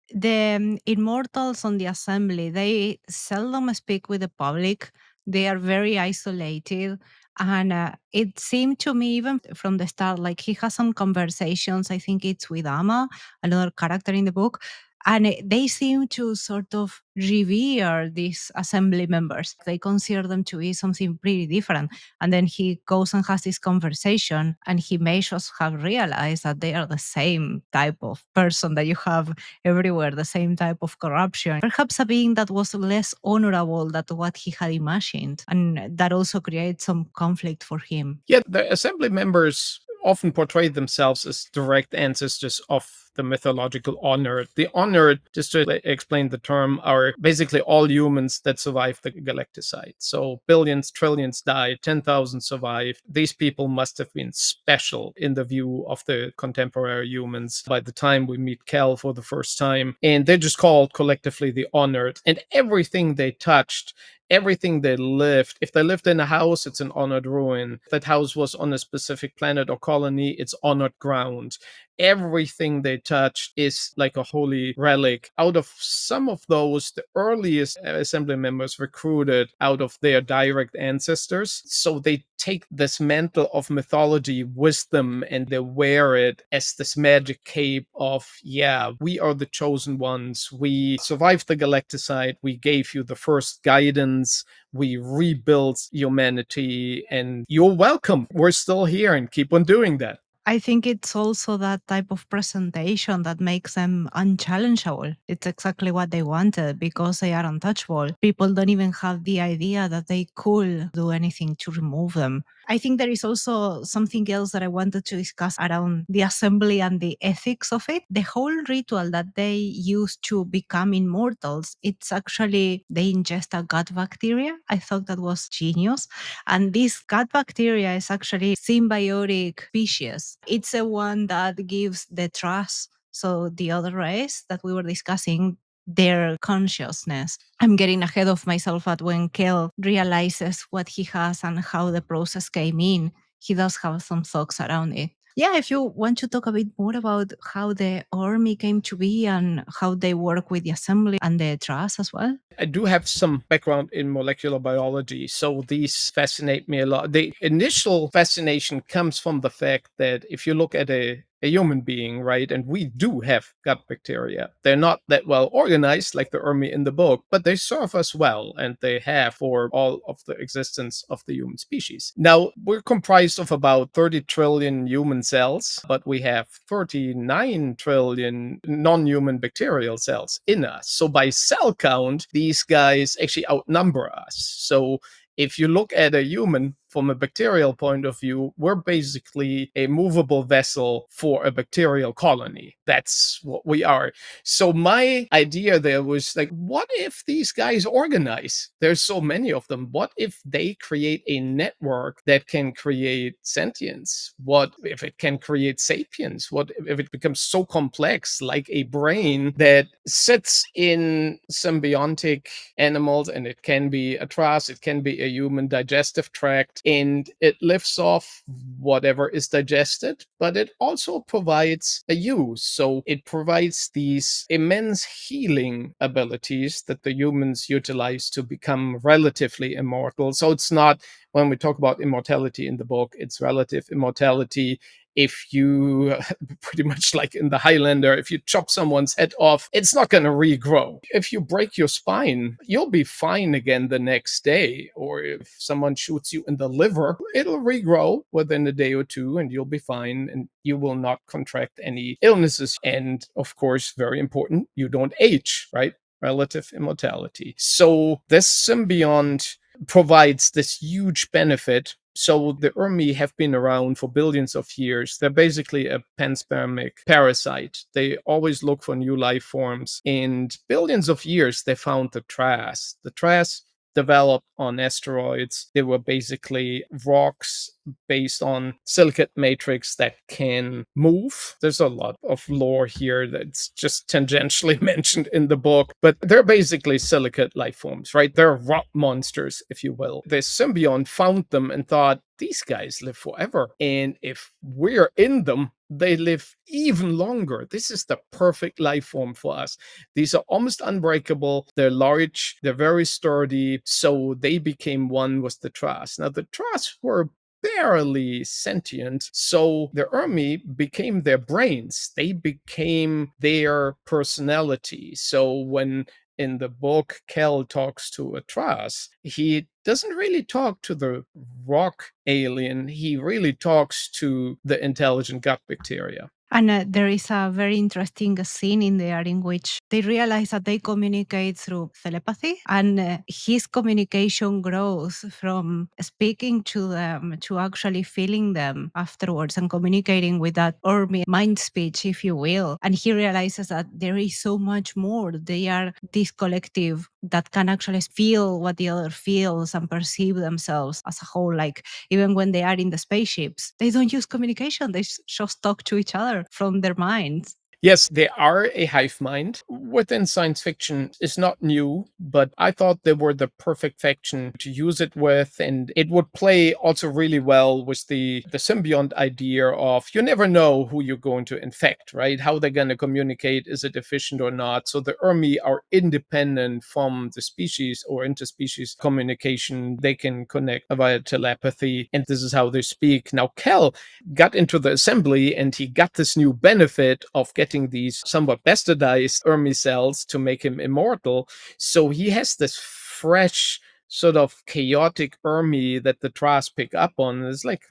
the immortals on the assembly, they seldom speak with the public. They are very isolated. And it seemed to me, even from the start, like he has some conversations. I think it's with Amma, another character in the book. And they seem to sort of revere these assembly members. They consider them to be something pretty different. And then he goes and has this conversation, and he may just have realized that they are the same type of person that you have everywhere, the same type of corruption. Perhaps a being that was less honorable than what he had imagined. And that also creates some conflict for him. Yeah, the assembly members often portray themselves as direct ancestors of the mythological honored. The honored, just to explain the term, are basically all humans that survived the Galacticide. So billions, trillions died, 10,000 survived. These people must have been special in the view of the contemporary humans by the time we meet Cal for the first time. And they're just called collectively the honored. And everything they touched, everything they lived. If they lived in a house, it's an honored ruin. If that house was on a specific planet or colony, it's honored ground. Everything they touch is like a holy relic. Out of some of those, the earliest assembly members recruited out of their direct ancestors. So they take this mantle of mythology wisdom and they wear it as this magic cape of, yeah, we are the chosen ones. We survived the Galacticide. We gave you the first guidance. We rebuilt humanity, and you're welcome. We're still here and keep on doing that. I think it's also that type of presentation that makes them unchallengeable. It's exactly what they wanted because they are untouchable. People don't even have the idea that they could do anything to remove them. I think there is also something else that I wanted to discuss around the assembly and the ethics of it. The whole ritual that they use to become immortals, it's actually they ingest a gut bacteria. I thought that was genius. And this gut bacteria is actually symbiotic species. It's the one that gives the trust. So the other race that we were discussing, their consciousness. I'm getting ahead of myself at when Kel realizes what he has and how the process came in. He does have some thoughts around it. Yeah, if you want to talk a bit more about how the army came to be and how they work with the assembly and the trust as well. I do have some background in molecular biology, so these fascinate me a lot. The initial fascination comes from the fact that if you look at a human being, right, and we do have gut bacteria, they're not that well organized like the army in the book, but they serve us well, and they have for all of the existence of the human species. Now, we're comprised of about 30 trillion human cells, but we have 39 trillion non human bacterial cells in us. So, by cell count, these guys actually outnumber us. So, if you look at a human from a bacterial point of view, we're basically a movable vessel for a bacterial colony. That's what we are. So my idea there was like, what if these guys organize? There's so many of them. What if they create a network that can create sentience? What if it can create sapience? What if it becomes so complex, like a brain that sits in symbiotic animals, and it can be a trust, it can be a human digestive tract, and it lives off whatever is digested, but it also provides a use. So it provides these immense healing abilities that the humans utilize to become relatively immortal. So it's not, when we talk about immortality in the book, it's relative immortality. If you, pretty much like in the Highlander, if you chop someone's head off, it's not going to regrow. If you break your spine, you'll be fine again the next day. Or if someone shoots you in the liver, it'll regrow within a day or two and you'll be fine and you will not contract any illnesses. And of course, very important, you don't age, right? Relative immortality. So this symbiont provides this huge benefit. So the Urmi have been around for billions of years. They're basically a panspermic parasite. They always look for new life forms. And billions of years, they found the Trass. The Trass developed on asteroids. They were basically rocks based on silicate matrix that can move. There's a lot of lore here that's just tangentially mentioned in the book, but they're basically silicate life forms, right? They're rock monsters, if you will. The symbiont found them and thought, these guys live forever. And if we're in them, they live even longer. This is the perfect life form for us. These are almost unbreakable. They're large. They're very sturdy. So they became one with the Trass. Now, the Trass were barely sentient. So the Urmi became their brains. They became their personality. So when in the book Kel talks to Atras, he doesn't really talk to the rock alien. He really talks to the intelligent gut bacteria. And there is a very interesting scene in there in which they realize that they communicate through telepathy, and his communication grows from speaking to them to actually feeling them afterwards and communicating with that or mind speech, if you will. And he realizes that there is so much more. They are this collective that can actually feel what the other feels and perceive themselves as a whole. Like even when they are in the spaceships, they don't use communication. They just talk to each other from their minds. Yes, they are a hive mind. Within science fiction is not new, but I thought they were the perfect faction to use it with, and it would play also really well with the symbiont idea of you never know who you're going to infect, right? How they're going to communicate, is it efficient or not? So the Ermi are independent from the species or interspecies communication. They can connect via telepathy, and this is how they speak. Now, Kel got into the assembly and he got this new benefit of getting these somewhat bastardized Ermi cells to make him immortal. So he has this fresh sort of chaotic Ermi that the Tras pick up on. And it's like,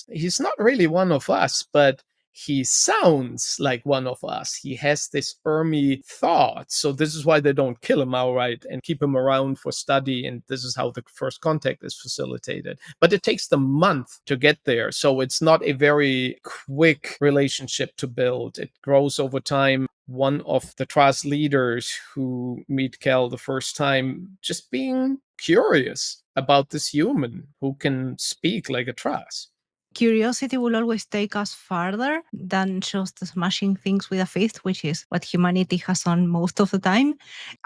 he's not really one of us, but he sounds like one of us. He has this Ermi thought. So this is why they don't kill him outright and keep him around for study. And this is how the first contact is facilitated. But it takes them months to get there. So it's not a very quick relationship to build. It grows over time. One of the Tras leaders who meet Kel the first time just being curious about this human who can speak like a Tras. Curiosity will always take us farther than just smashing things with a fist, which is what humanity has done most of the time.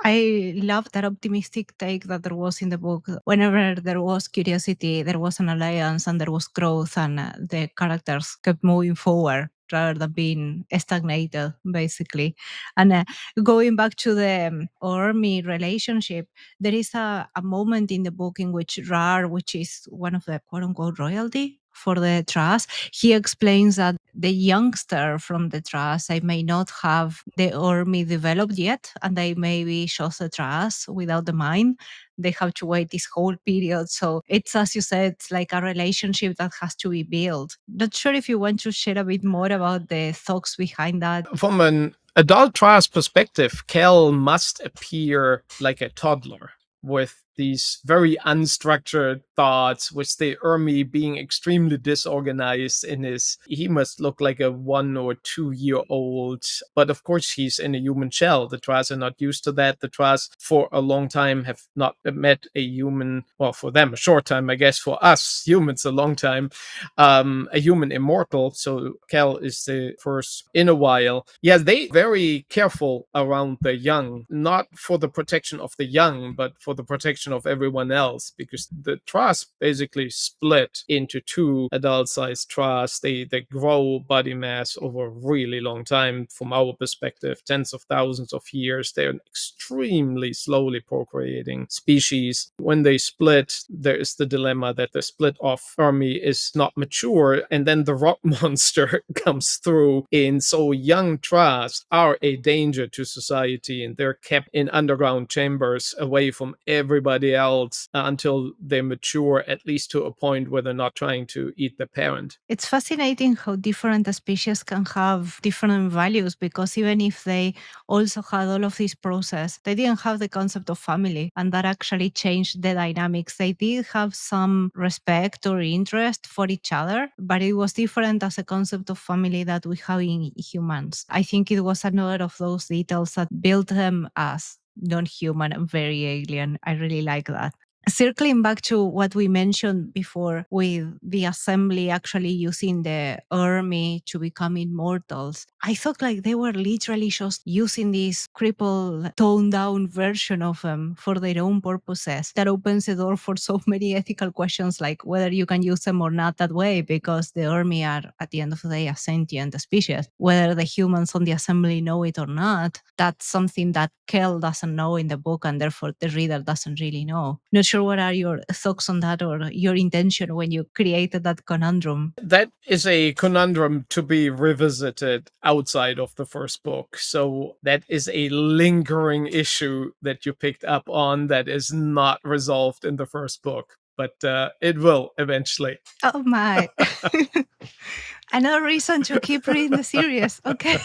I love that optimistic take that there was in the book. Whenever there was curiosity, there was an alliance and there was growth, and the characters kept moving forward rather than being stagnated, basically. And going back to the army relationship, there is a moment in the book in which Rar, which is one of the quote unquote royalty for the trust, he explains that the youngster from the trust, they may not have the army developed yet, and they may be just the trust without the mind. They have to wait this whole period. So it's, as you said, it's like a relationship that has to be built. Not sure if you want to share a bit more about the thoughts behind that. From an adult Tras perspective, Kel must appear like a toddler with these very unstructured thoughts, with the Ermi being extremely disorganized in his. He must look like a 1 or 2 year old. But of course, he's in a human shell. The Tras are not used to that. The Tras, for a long time, have not met a human. Well, for them, a short time, I guess. For us humans, a long time. A human immortal. So Kel is the first in a while. Yeah, they very careful around the young, not for the protection of the young, but for the protection of everyone else, because the Tras basically split into two adult-sized Tras. They grow body mass over a really long time. From our perspective, tens of thousands of years. They're an extremely slowly procreating species. When they split, there is the dilemma that the split off army is not mature, and then the rock monster comes through. And so young Tras are a danger to society, and they're kept in underground chambers away from everybody else until they mature, at least to a point where they're not trying to eat the parent. It's fascinating how different species can have different values, because even if they also had all of this process, they didn't have the concept of family, and that actually changed the dynamics. They did have some respect or interest for each other, but it was different as a concept of family that we have in humans. I think it was another of those details that built them as non-human and very alien. I really like that. Circling back to what we mentioned before with the assembly actually using the army to become immortals, I thought like they were literally just using this crippled, toned down version of them for their own purposes. That opens the door for so many ethical questions, like whether you can use them or not that way, because the army are, at the end of the day, a sentient species. Whether the humans on the assembly know it or not, that's something that Kel doesn't know in the book, and therefore the reader doesn't really know. Not sure what are your thoughts on that, or your intention when you created that conundrum. That is a conundrum to be revisited outside of the first book. So that is a lingering issue that you picked up on that is not resolved in the first book. But it will eventually. Oh my. Another reason to keep reading the series. Okay.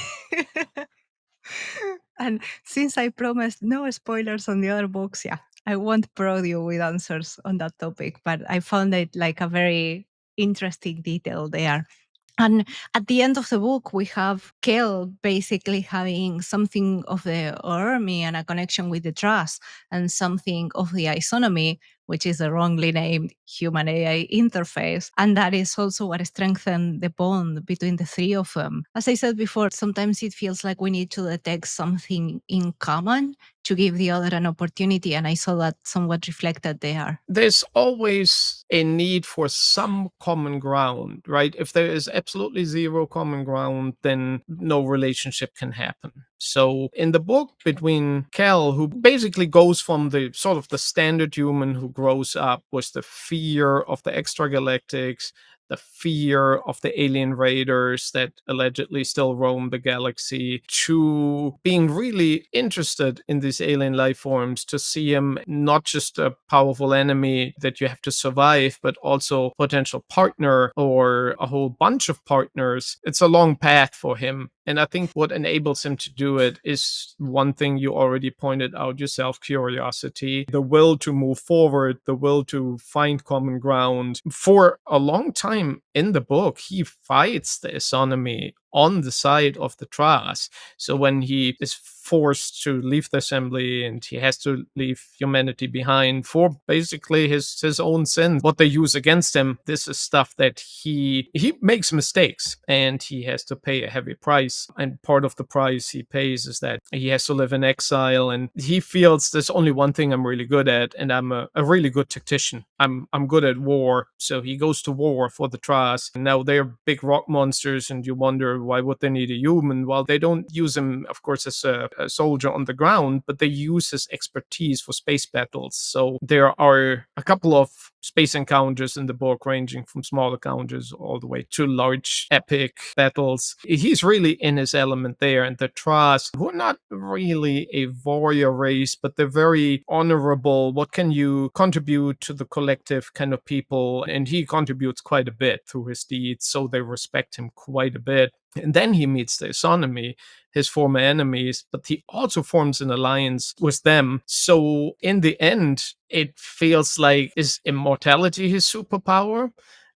And since I promised no spoilers on the other books, yeah, I won't prod you with answers on that topic, but I found it like a very interesting detail there. And at the end of the book, we have Kel basically having something of the army and a connection with the trust, and something of the isonomy which is a wrongly named human AI interface. And that is also what strengthened the bond between the three of them. As I said before, sometimes it feels like we need to detect something in common to give the other an opportunity. And I saw that somewhat reflected there. There's always a need for some common ground, right? If there is absolutely zero common ground, then no relationship can happen. So in the book, between Cal, who basically goes from the sort of the standard human who grows up with the fear of the extragalactics, the fear of the alien raiders that allegedly still roam the galaxy, to being really interested in these alien life forms, to see him not just a powerful enemy that you have to survive, but also potential partner or a whole bunch of partners. It's a long path for him. And I think what enables him to do it is one thing you already pointed out yourself: curiosity, the will to move forward, the will to find common ground. For a long time in the book, he fights the Isonomy on the side of the Tras. So when he is forced to leave the assembly and he has to leave humanity behind for basically his own sins, what they use against him, this is stuff that he makes mistakes and he has to pay a heavy price. And part of the price he pays is that he has to live in exile, and he feels there's only one thing I'm really good at, and I'm a really good tactician. I'm good at war. So he goes to war for the Tras. And now they're big rock monsters, and you wonder why would they need a human? Well, they don't use him, of course, as a soldier on the ground, but they use his expertise for space battles. So there are a couple of space encounters in the book, ranging from small encounters all the way to large epic battles. He's really in his element there. And the Tras, who are not really a warrior race, but they're very honorable. What can you contribute to the collective kind of people? And he contributes quite a bit through his deeds, so they respect him quite a bit. And then he meets the Isonomy, his former enemies, but he also forms an alliance with them. So in the end, it feels like, is immortality his superpower?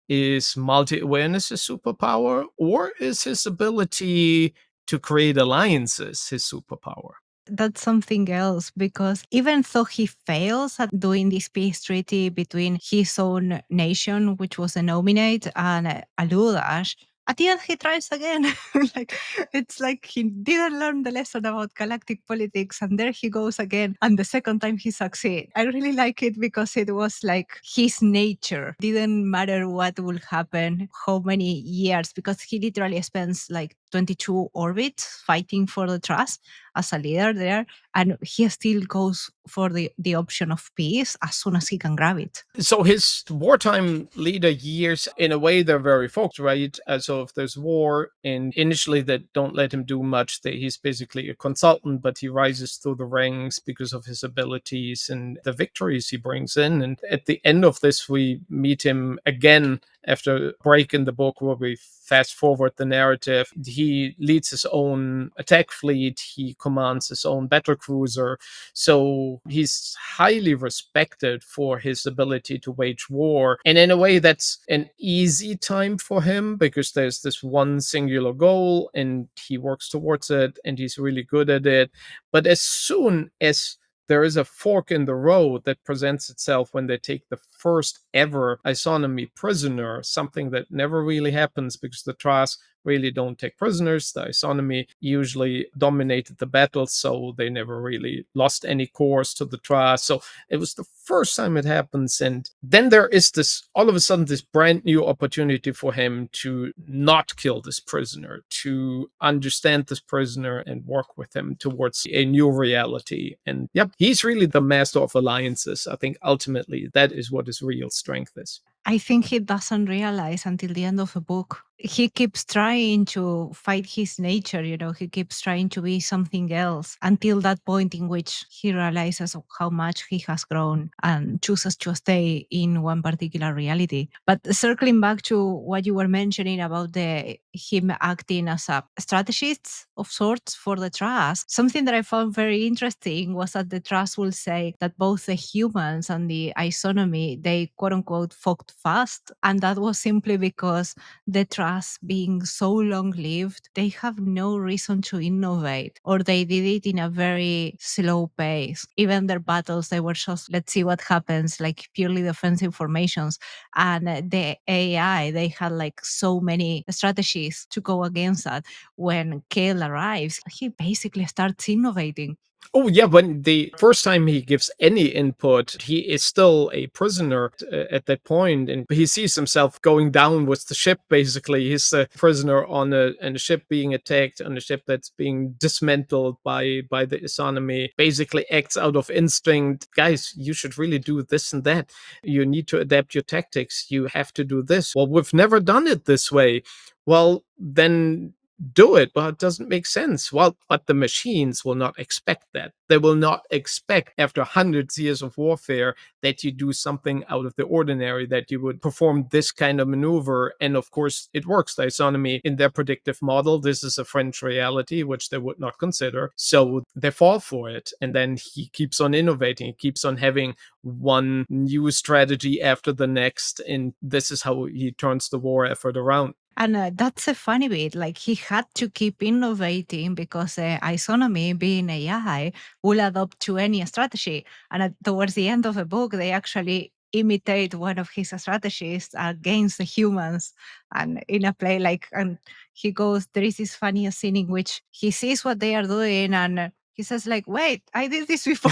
Is multi-awareness his superpower? Or is his ability to create alliances his superpower? That's something else, because even though he fails at doing this peace treaty between his own nation, which was a nominate, and Aludash, at the end he tries again. Like, it's like he didn't learn the lesson about galactic politics, and there he goes again. And the second time he succeeds. I really like it because it was like his nature. Didn't matter what will happen, how many years, because he literally spends like 22 orbits fighting for the trust as a leader there, and he still goes for the option of peace as soon as he can grab it. So his wartime leader years, in a way, they're very focused, right? So if there's war, and initially they don't let him do much, he's basically a consultant, but he rises through the ranks because of his abilities and the victories he brings in. And at the end of this, we meet him again after a break in the book where we fast forward the narrative. He leads his own attack fleet, he commands his own battle cruiser. So he's highly respected for his ability to wage war. And in a way, that's an easy time for him because there's this one singular goal and he works towards it and he's really good at it. But as soon as there is a fork in the road that presents itself when they take the first ever Isonomy prisoner, something that never really happens because the Tras really don't take prisoners. The Isonomy usually dominated the battle, so they never really lost any cores to the Tras. So it was the first time it happens. And then there is this, all of a sudden, this brand new opportunity for him to not kill this prisoner, to understand this prisoner and work with him towards a new reality. And yep, he's really the master of alliances. I think ultimately that is what his real strength is. I think he doesn't realize until the end of the book. He keeps trying to fight his nature, he keeps trying to be something else until that point in which he realizes how much he has grown and chooses to stay in one particular reality. But circling back to what you were mentioning about him acting as a strategist of sorts for the Trust, something that I found very interesting was that the Trust will say that both the humans and the Isonomy, they quote unquote fought fast. And that was simply because the Trust trust being so long lived, they have no reason to innovate, or they did it in a very slow pace. Even their battles, they were just, let's see what happens, like purely defensive formations. And the AI, they had like so many strategies to go against that. When Kale arrives, he basically starts innovating. Oh yeah, when the first time he gives any input, he is still a prisoner at that point, and he sees himself going down with the ship. Basically, he's a prisoner on a ship being attacked, on a ship that's being dismantled by the Isonomy. Basically, acts out of instinct. Guys, you should really do this and that. You need to adapt your tactics. You have to do this. Well, we've never done it this way. Well, then do it. Well, it doesn't make sense. Well, but the machines will not expect that. They will not expect, after hundreds of years of warfare, that you do something out of the ordinary, that you would perform this kind of maneuver. And of course, it works. The Isonomy, in their predictive model, this is a French reality, which they would not consider. So they fall for it. And then he keeps on innovating. He keeps on having one new strategy after the next. And this is how he turns the war effort around. And that's a funny bit. Like he had to keep innovating because isonomy, being AI, will adopt to any strategy. And towards the end of the book, they actually imitate one of his strategies against the humans. And in a play, like, and he goes, there is this funny scene in which he sees what they are doing and he says, like, wait, I did this before.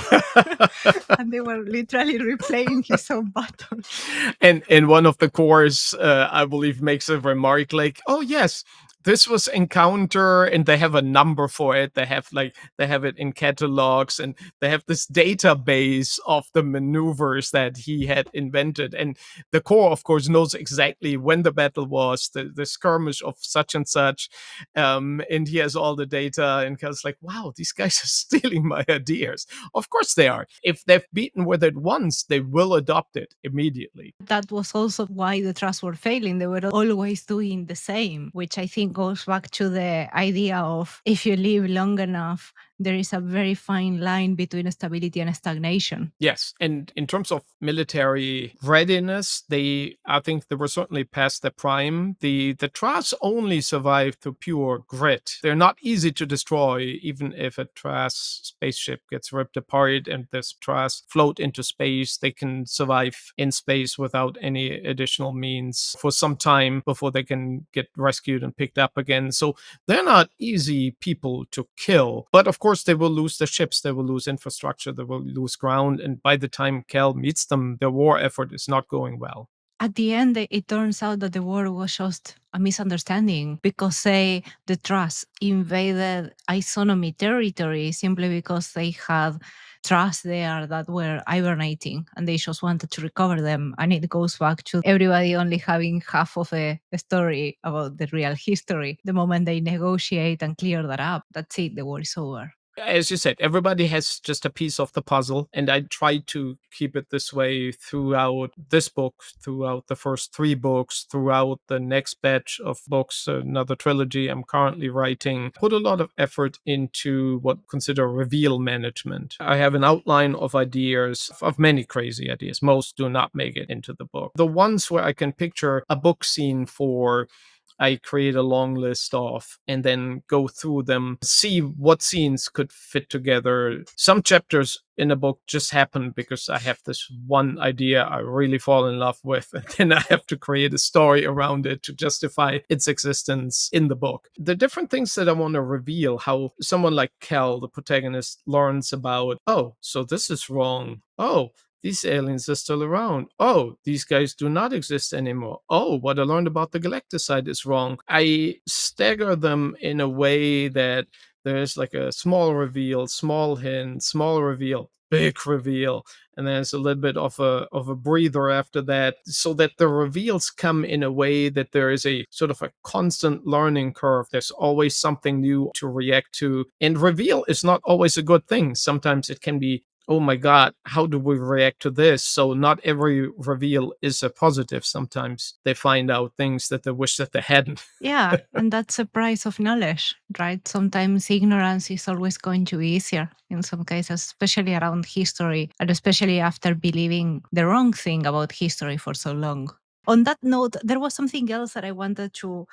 And they were literally replaying his own battles. And one of the cores, I believe, makes a remark like, "Oh yes, this was encounter," and they have a number for it. They have it in catalogs, and they have this database of the maneuvers that he had invented. And the core, of course, knows exactly when the battle was, the skirmish of such and such, and he has all the data. And goes like, "Wow, these guys are stealing my ideas." Of course they are. If they've beaten with it once, they will adopt it immediately. That was also why the trusts were failing. They were always doing the same, which I think goes back to the idea of if you live long enough, there is a very fine line between stability and stagnation. Yes, and in terms of military readiness, I think they were certainly past their prime. The Tras only survive through pure grit. They're not easy to destroy, even if a Tras spaceship gets ripped apart and this Tras float into space. They can survive in space without any additional means for some time before they can get rescued and picked up again. So they're not easy people to kill. But of course, they will lose their ships, they will lose infrastructure, they will lose ground. And by the time Cal meets them, their war effort is not going well. At the end, it turns out that the war was just a misunderstanding because, say, the Trust invaded isonomy territory simply because they had Trust there that were hibernating and they just wanted to recover them. And it goes back to everybody only having half of a story about the real history. The moment they negotiate and clear that up, that's it, the war is over. As you said, everybody has just a piece of the puzzle, and I try to keep it this way throughout this book, throughout the first three books, throughout the next batch of books, another trilogy I'm currently writing. Put a lot of effort into what I consider reveal management. I have an outline of ideas, of many crazy ideas. Most do not make it into the book. The ones where I can picture a book scene for, I create a long list of and then go through them, see what scenes could fit together. Some chapters in a book just happen because I have this one idea I really fall in love with, and then I have to create a story around it to justify its existence in the book. The different things that I want to reveal, how someone like Cal, the protagonist, learns about, oh, so this is wrong. Oh, these aliens are still around. Oh, these guys do not exist anymore. Oh, what I learned about the Galacticide is wrong. I stagger them in a way that there's like a small reveal, small hint, small reveal, big reveal, and there's a little bit of a breather after that, so that the reveals come in a way that there is a sort of a constant learning curve. There's always something new to react to, and reveal is not always a good thing. Sometimes it can be, oh my god, how do we react to this? So not every reveal is a positive. Sometimes they find out things that they wish that they hadn't. Yeah, and that's the price of knowledge, right? Sometimes ignorance is always going to be easier in some cases, especially around history, and especially after believing the wrong thing about history for so long. On that note, there was something else that I wanted to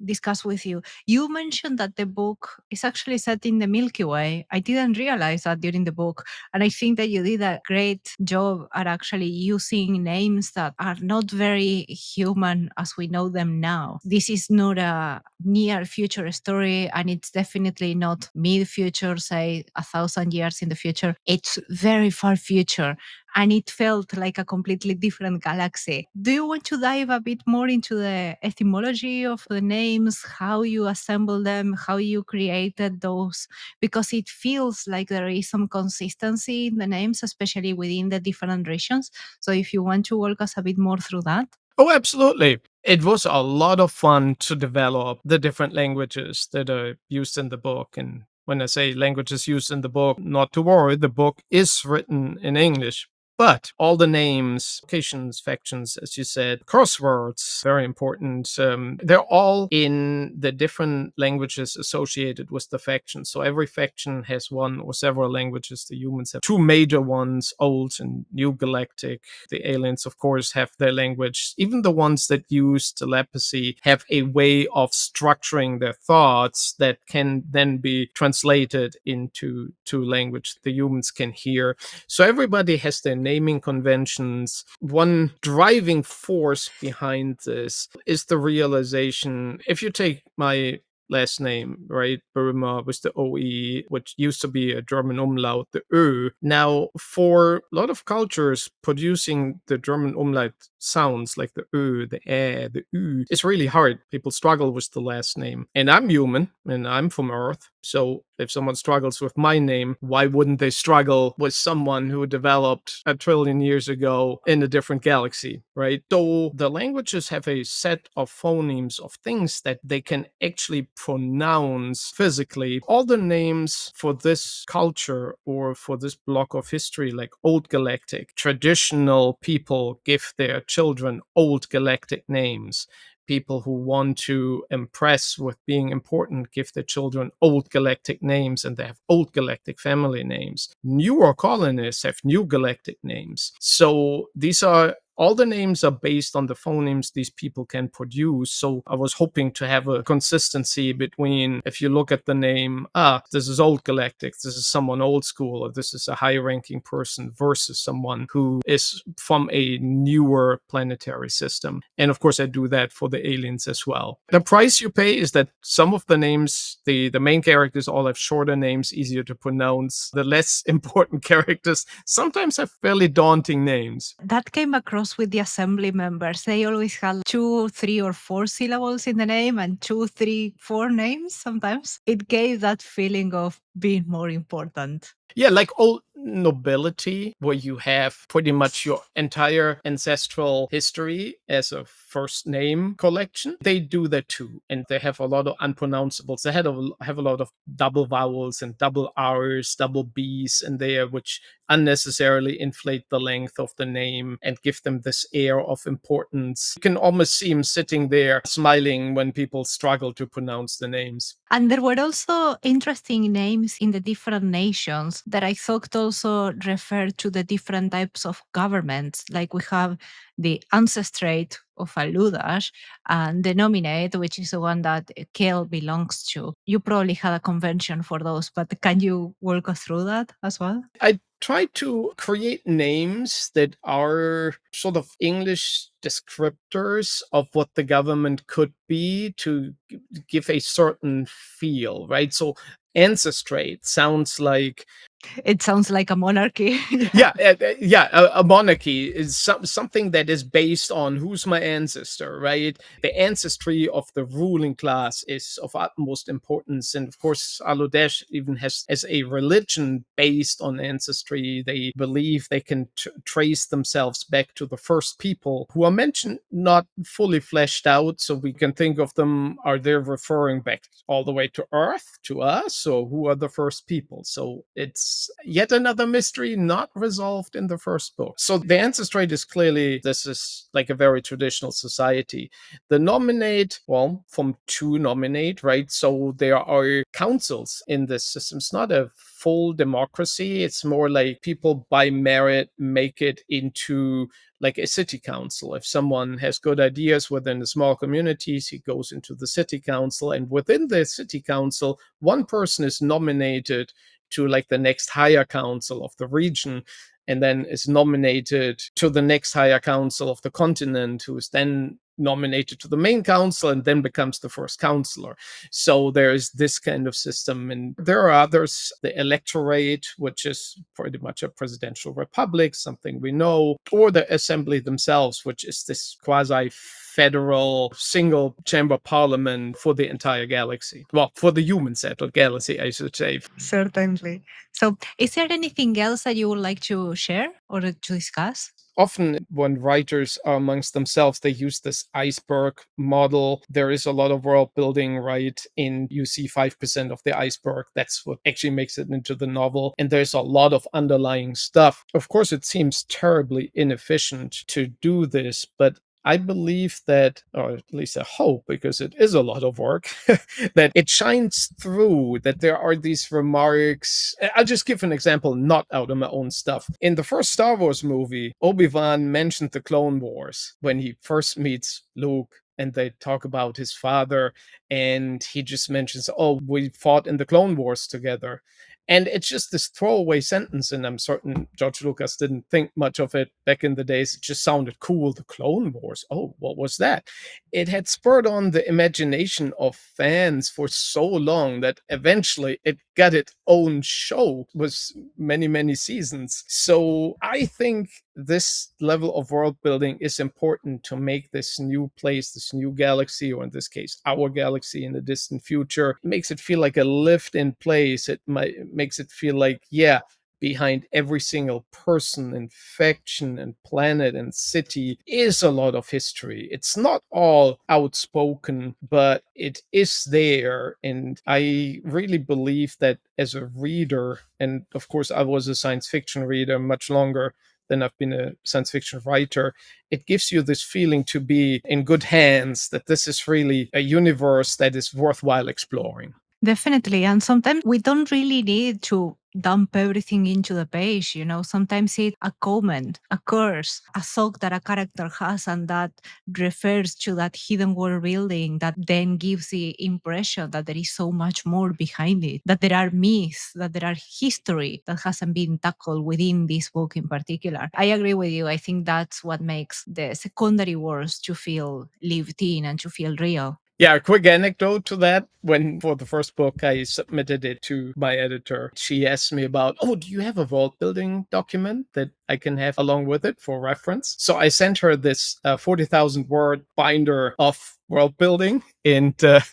discuss with you. You mentioned that the book is actually set in the Milky Way. I didn't realize that during the book. And I think that you did a great job at actually using names that are not very human as we know them now. This is not a near future story, and it's definitely not mid future, say 1,000 years in the future. It's very far future, and it felt like a completely different galaxy. Do you want to dive a bit more into the etymology of the names, how you assemble them, how you created those? Because it feels like there is some consistency in the names, especially within the different regions. So if you want to walk us a bit more through that. Oh, absolutely. It was a lot of fun to develop the different languages that are used in the book. And when I say languages used in the book, not to worry, the book is written in English. But all the names, locations, factions, as you said, crosswords, very important. They're all in the different languages associated with the faction. So every faction has one or several languages. The humans have two major ones, Old and New Galactic. The aliens, of course, have their language. Even the ones that use telepathy have a way of structuring their thoughts that can then be translated into language the humans can hear. So everybody has their naming conventions. One driving force behind this is the realization, if you take my last name, right? Boehmer with the OE, which used to be a German umlaut, the Ö. Now, for a lot of cultures, producing the German umlaut sounds like the Ö, the Ä, the Ü, it's really hard. People struggle with the last name. And I'm human, and I'm from Earth. So if someone struggles with my name, why wouldn't they struggle with someone who developed a trillion years ago in a different galaxy, right? So the languages have a set of phonemes of things that they can actually pronounce physically. All the names for this culture or for this block of history, like Old Galactic, traditional people give their children Old Galactic names. People who want to impress with being important give their children Old Galactic names, and they have Old Galactic family names. Newer colonists have New Galactic names. So these are all the names are based on the phonemes these people can produce. So I was hoping to have a consistency between, if you look at the name, this is Old Galactic, this is someone old school, or this is a high ranking person, versus someone who is from a newer planetary system. And of course, I do that for the aliens as well. The price you pay is that some of the names, the main characters all have shorter names, easier to pronounce. The less important characters sometimes have fairly daunting names. That came across with the assembly members. They always had 2, 3, or 4 syllables in the name and 2, 3, 4 names sometimes. It gave that feeling of being more important. Yeah, like old nobility, where you have pretty much your entire ancestral history as a first name collection. They do that too. And they have a lot of unpronounceables. They have a lot of double vowels and double R's, double B's in there, which unnecessarily inflate the length of the name and give them this air of importance. You can almost see him sitting there smiling when people struggle to pronounce the names. And there were also interesting names in the different nations that I thought also referred to the different types of governments. Like we have the ancestrate of Aludash and the nominate, which is the one that Kel belongs to. You probably had a convention for those, but can you walk us through that as well? I try to create names that are sort of English descriptors of what the government could be to give a certain feel, right? So ancestrate sounds like It sounds like a monarchy. yeah, yeah, a monarchy is something that is based on who's my ancestor, right? The ancestry of the ruling class is of utmost importance, and of course, Aludesh even has a religion based on ancestry. They believe they can trace themselves back to the first people who are mentioned, not fully fleshed out, so we can think of them. Are they referring back all the way to Earth, to us, or who are the first people? So it's is yet another mystery not resolved in the first book. So the answer straight is clearly this is like a very traditional society. The nominate, well, from to nominate, right? So there are councils in this system. It's not a full democracy. It's more like people by merit make it into like a city council. If someone has good ideas within the small communities, he goes into the city council. And within the city council, one person is nominated to like the next higher council of the region, and then is nominated to the next higher council of the continent, who is then nominated to the main council and then becomes the first councillor. So there is this kind of system. And there are others, the electorate, which is pretty much a presidential republic, something we know, or the assembly themselves, which is this quasi federal single chamber parliament for the entire galaxy. Well, for the human settled galaxy, I should say. Certainly. So, is there anything else that you would like to share or to discuss? Often when writers are amongst themselves, they use this iceberg model. There is a lot of world building, right? In you see 5% of the iceberg. That's what actually makes it into the novel. And there's a lot of underlying stuff. Of course, it seems terribly inefficient to do this, but I believe that, or at least I hope, because it is a lot of work, that it shines through, that there are these remarks. I'll just give an example, not out of my own stuff. In the first Star Wars movie, Obi-Wan mentioned the Clone Wars when he first meets Luke. And they talk about his father, and he just mentions, "Oh, we fought in the Clone Wars together." And it's just this throwaway sentence, and I'm certain George Lucas didn't think much of it back in the days. It just sounded cool. The Clone Wars. Oh, what was that? It had spurred on the imagination of fans for so long that eventually it got its own show with many, many seasons. So I think this level of world building is important to make this new place, this new galaxy, or in this case, our galaxy in the distant future. It makes it feel like a lived in place. It makes it feel like, yeah, behind every single person and faction and planet and city is a lot of history. It's not all outspoken, but it is there. And I really believe that as a reader, and of course, I was a science fiction reader much longer than I've been a science fiction writer, it gives you this feeling to be in good hands, that this is really a universe that is worthwhile exploring. Definitely. And sometimes we don't really need to dump everything into the page. Sometimes it's a comment, a curse, a thought that a character has, and that refers to that hidden world building that then gives the impression that there is so much more behind it, that there are myths, that there are history that hasn't been tackled within this book in particular. I agree with you. I think that's what makes the secondary worlds to feel lived in and to feel real. Yeah, a quick anecdote to that. When for the first book I submitted it to my editor, she asked me about, "Oh, do you have a world building document that I can have along with it for reference?" So I sent her this 40,000 word binder of world building, and the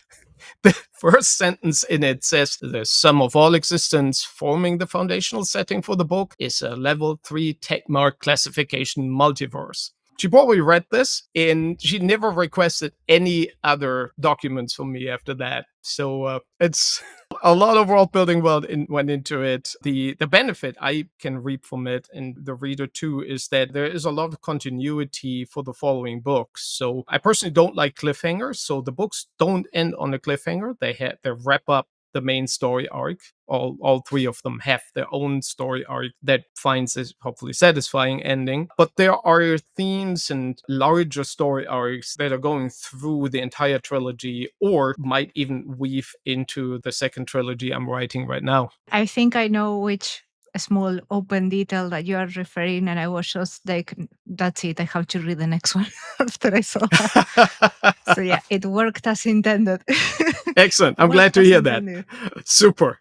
first sentence in it says, "The sum of all existence forming the foundational setting for the book is a level 3 techmark classification multiverse." She probably read this, and she never requested any other documents from me after that. So it's a lot of world building went into it. The benefit I can reap from it, and the reader too, is that there is a lot of continuity for the following books. So I personally don't like cliffhangers, so the books don't end on a cliffhanger. They wrap up the main story arc. All three of them have their own story arc that finds a hopefully satisfying ending. But there are themes and larger story arcs that are going through the entire trilogy, or might even weave into the second trilogy I'm writing right now. I think I know which small open detail that you are referring, and I was just like, that's it. I have to read the next one after I saw that. So yeah, it worked as intended. Excellent. I'm glad Worked to as hear that. intended. Super.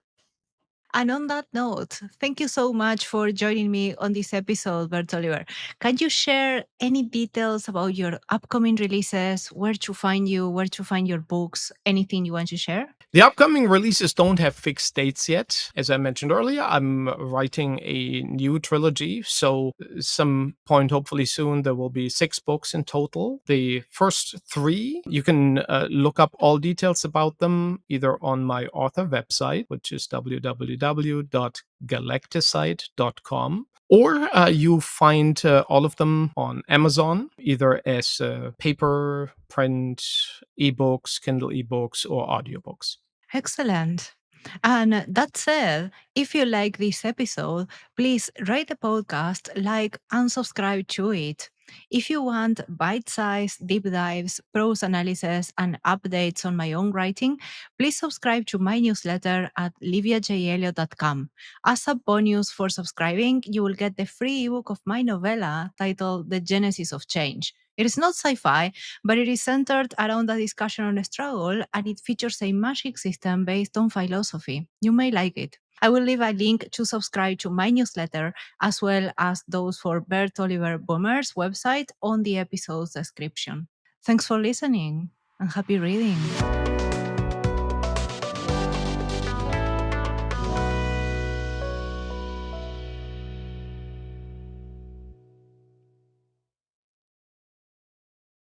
And on that note, thank you so much for joining me on this episode, Bert-Oliver. Can you share any details about your upcoming releases, where to find you, where to find your books, anything you want to share? The upcoming releases don't have fixed dates yet. As I mentioned earlier, I'm writing a new trilogy. So, some point, hopefully soon, there will be 6 books in total. The first 3, you can look up all details about them either on my author website, which is www.galacticide.com, or you find all of them on Amazon, either as paper, print, ebooks, Kindle ebooks, or audiobooks. Excellent. And that said, if you like this episode, please rate the podcast, like, and subscribe to it. If you want bite sized deep dives, prose analysis, and updates on my own writing, please subscribe to my newsletter at liviajelliot.com. As a bonus for subscribing, you will get the free ebook of my novella titled The Genesis of Change. It is not sci fi, but it is centered around a discussion on struggle and it features a magic system based on philosophy. You may like it. I will leave a link to subscribe to my newsletter as well as those for Bert-Oliver Boehmer's website on the episode's description. Thanks for listening and happy reading.